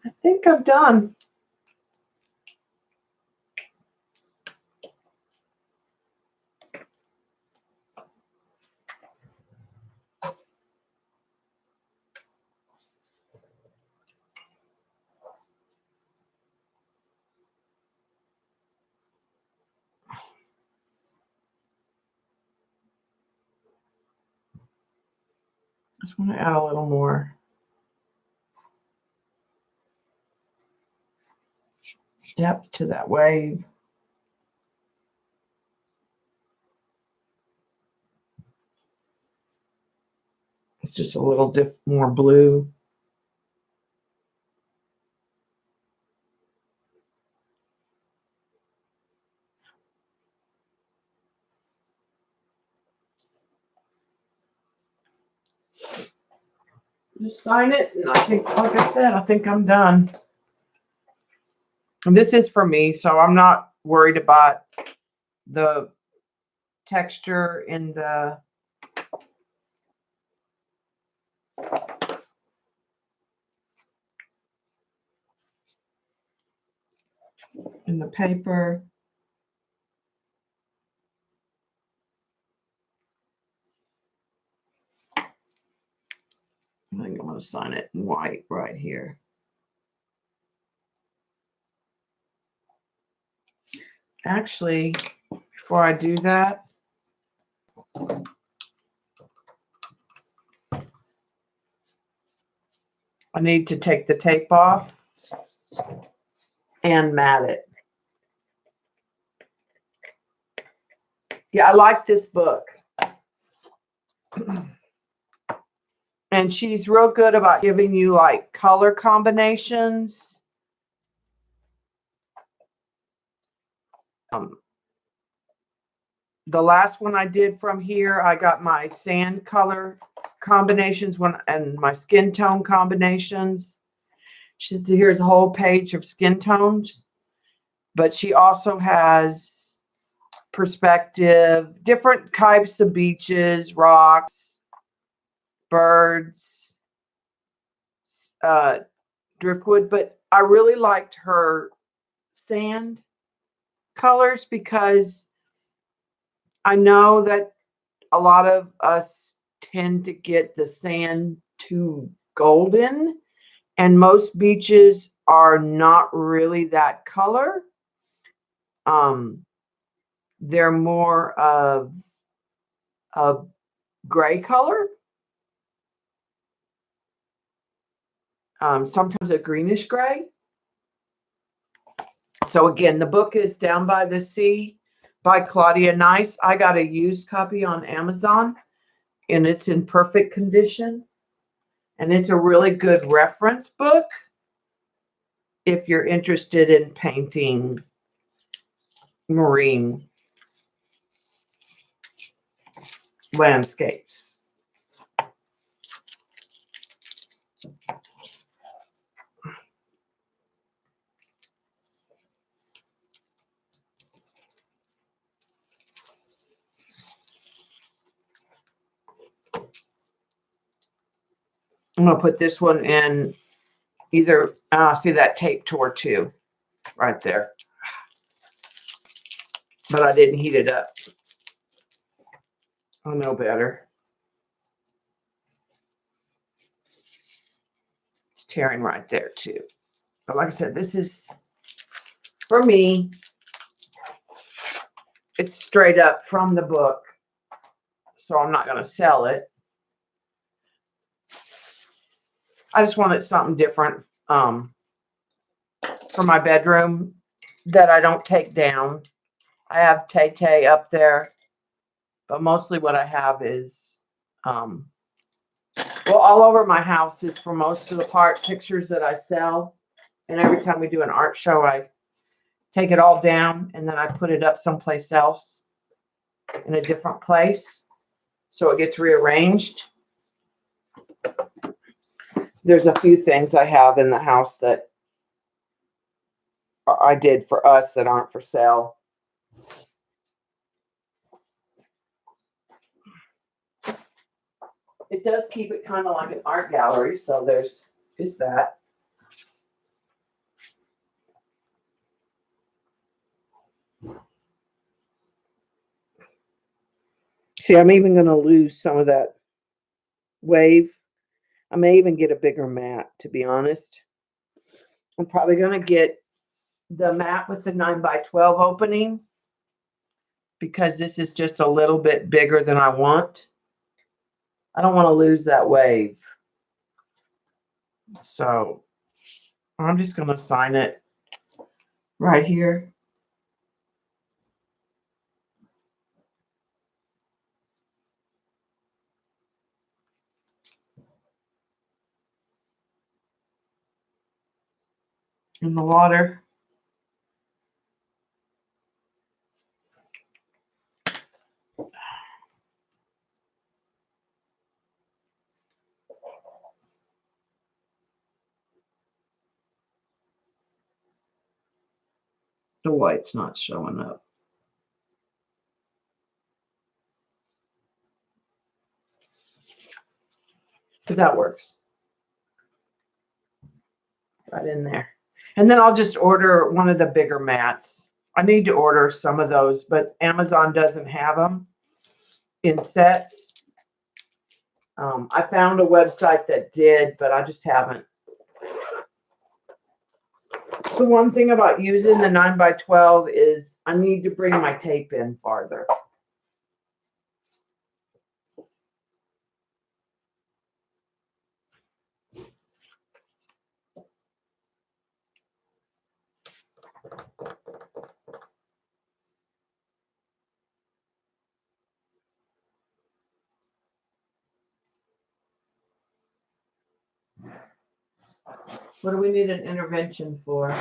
I think I'm done. Just want to add a little more depth to that wave. It's just a little more blue. Just sign it, and I think, like I said, I think I'm done. And this is for me, so I'm not worried about the texture in the paper. I think I'm going to sign it in white right here. Actually, before I do that, I need to take the tape off and mat it. Yeah, I like this book. And she's real good about giving you like color combinations. The last one I did from here, I got my sand color combinations and my skin tone combinations. Here's a whole page of skin tones, but she also has perspective, different types of beaches, rocks, birds, driftwood. But I really liked her sand colors because I know that a lot of us tend to get the sand too golden, and most beaches are not really that color. They're more of a gray color, sometimes a greenish gray. So again, the book is Down by the Sea by Claudia Nice. I got a used copy on Amazon, and it's in perfect condition. And it's a really good reference book if you're interested in painting marine landscapes. I'm going to put this one in either, see that tape tore too, right there. But I didn't heat it up. I know better. It's tearing right there too. But like I said, this is, for me, it's straight up from the book. So I'm not going to sell it. I just wanted something different for my bedroom that I don't take down. I have Tay-Tay up there, but mostly what I have is, well, all over my house is for most of the part pictures that I sell. And every time we do an art show, I take it all down and then I put it up someplace else in a different place so it gets rearranged. There's a few things I have in the house that I did for us that aren't for sale. It does keep it kind of like an art gallery, so there's that. See, I'm even going to lose some of that wave. I may even get a bigger mat, to be honest. I'm probably going to get the mat with the 9x12 opening because this is just a little bit bigger than I want. I don't want to lose that wave. So I'm just going to sign it right here. In the water. The white's not showing up. But that works. Right in there. And then I'll just order one of the bigger mats. I need to order some of those, but Amazon doesn't have them in sets. I found a website that did, but I just haven't. The one thing about using the 9x12 is I need to bring my tape in farther. What do we need an intervention for?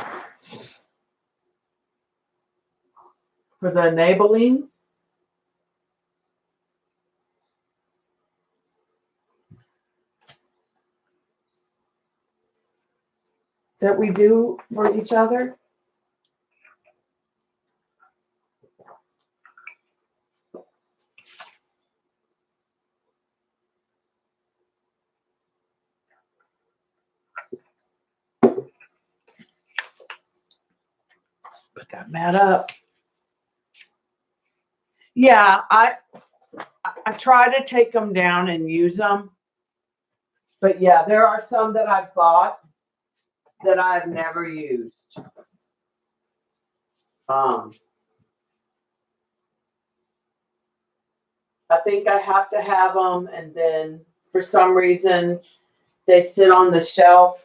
For the enabling? That we do for each other? Put that mat up. Yeah, I try to take them down and use them. But yeah, there are some that I've bought that I've never used. I think I have to have them, and then for some reason they sit on the shelf.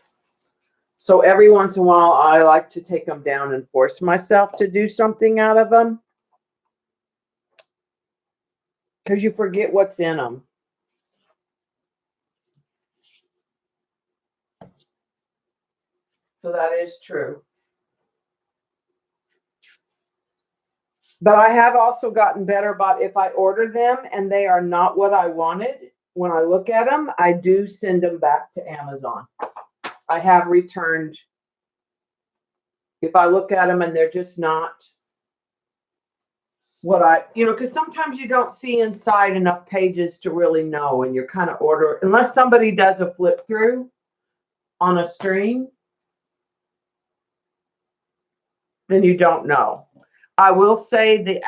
So every once in a while I like to take them down and force myself to do something out of them. Because you forget what's in them. So that is true. But I have also gotten better about if I order them and they are not what I wanted, when I look at them, I do send them back to Amazon. I have returned, if I look at them and they're just not what I, because sometimes you don't see inside enough pages to really know, and you're kind of unless somebody does a flip through on a string, then you don't know. I will say the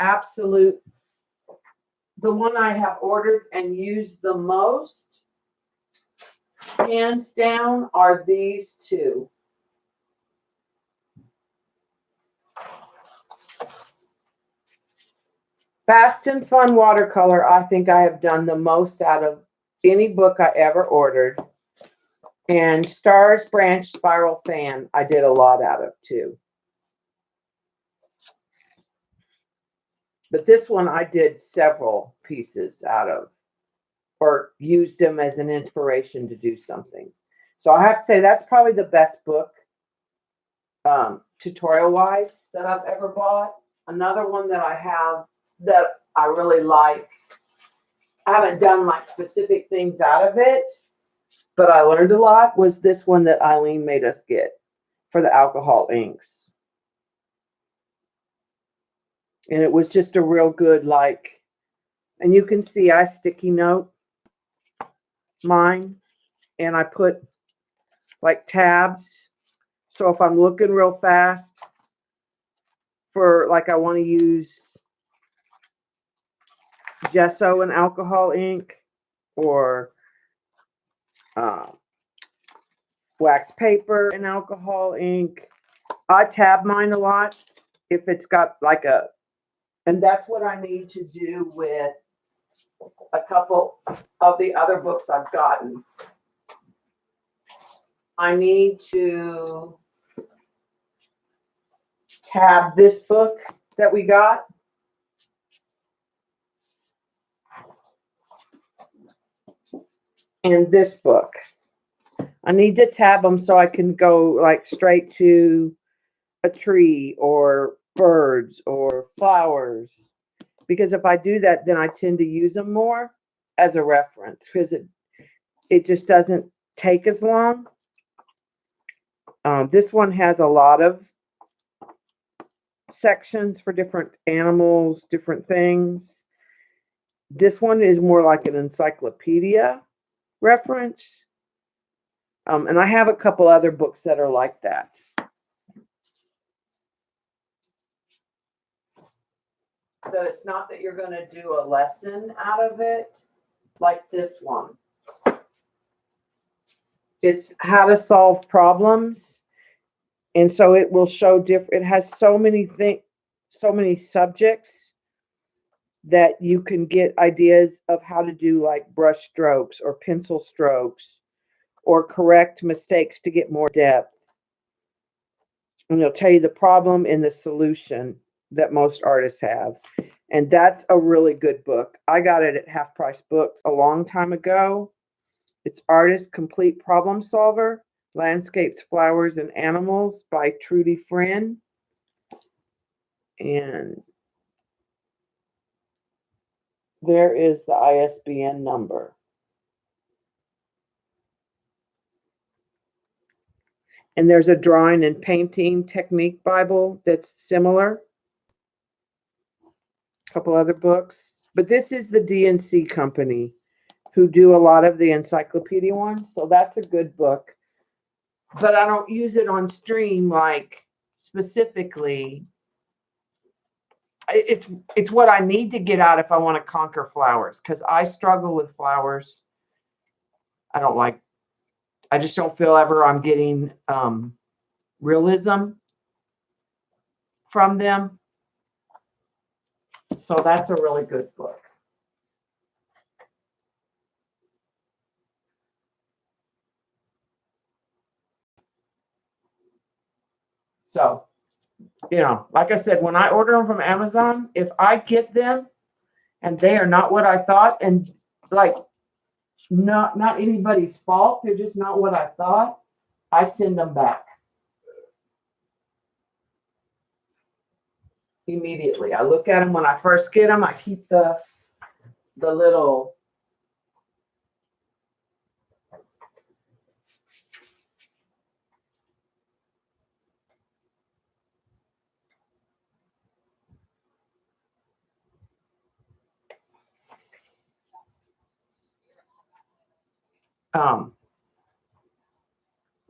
one I have ordered and used the most, hands down, are these two. Fast and Fun Watercolor, I think I have done the most out of any book I ever ordered. And Stars Branch Spiral Fan, I did a lot out of too. But this one I did several pieces out of, or used them as an inspiration to do something. So I have to say that's probably the best book, tutorial-wise, that I've ever bought. Another one that I have that I really like, I haven't done like specific things out of it, but I learned a lot, was this one that Eileen made us get for the alcohol inks. And it was just a real good, and you can see I sticky note mine, and I put like tabs. So if I'm looking real fast for, like, I want to use gesso and alcohol ink, or wax paper and alcohol ink, I tab mine a lot if it's got like and that's what I need to do with a couple of the other books I've gotten. I need to tab this book that we got. And this book. I need to tab them so I can go like straight to a tree or birds or flowers. Because if I do that, then I tend to use them more as a reference because it just doesn't take as long. This one has a lot of sections for different animals, different things. This one is more like an encyclopedia reference. And I have a couple other books that are like that. So it's not that you're going to do a lesson out of it like this one. It's how to solve problems. And so it will show it has so many things, so many subjects that you can get ideas of how to do like brush strokes or pencil strokes or correct mistakes to get more depth. And it'll tell you the problem and the solution that most artists have. And that's a really good book. I got it at Half Price Books a long time ago. It's Artist Complete Problem Solver, Landscapes, Flowers, and Animals by Trudy Friend. And there is the ISBN number. And there's a drawing and painting technique Bible that's similar. A couple other books. But this is the DNC company who do a lot of the encyclopedia ones. So that's a good book. But I don't use it on stream like specifically. It's what I need to get out if I want to conquer flowers, because I struggle with flowers. I just don't feel ever I'm getting realism from them. So that's a really good book. So, like I said, when I order them from Amazon, if I get them and they are not what I thought, and like not anybody's fault, they're just not what I thought, I send them back immediately. I look at them when I first get them. I keep the little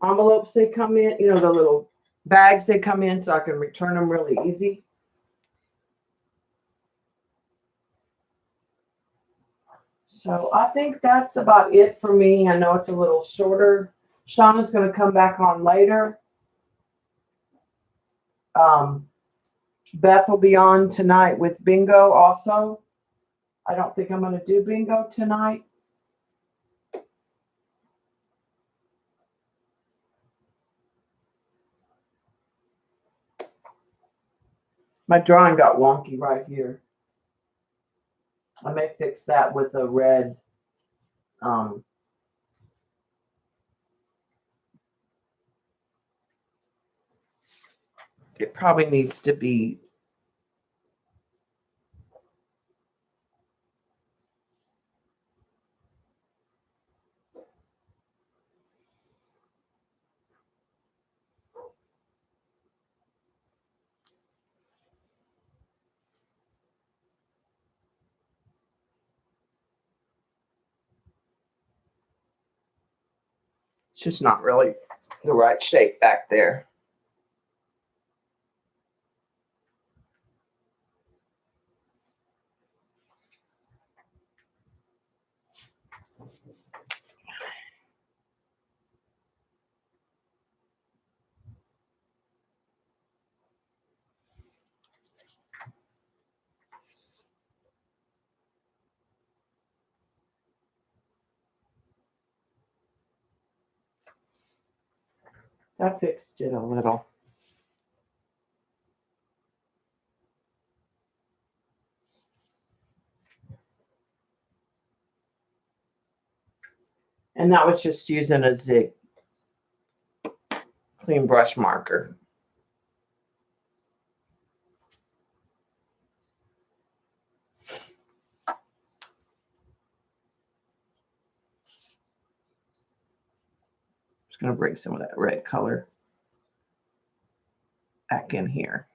envelopes they come in, the little bags they come in, so I can return them really easy. So I think that's about it for me. I know it's a little shorter. Shauna's going to come back on later. Beth will be on tonight with bingo also. I don't think I'm going to do bingo tonight. My drawing got wonky right here. I may fix that with a red. It probably needs to be. It's just not really the right shape back there. That fixed it a little. And that was just using a Zig clean brush marker. Just going to bring some of that red color back in here.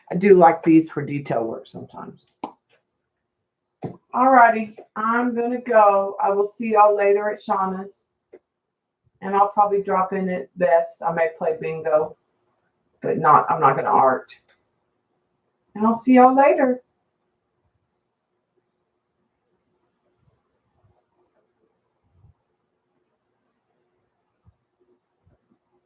I do like these for detail work sometimes. Alrighty, I'm going to go. I will see y'all later at Shauna's. And I'll probably drop in at Beth's. I may play bingo, but I'm not going to art. And I'll see y'all later.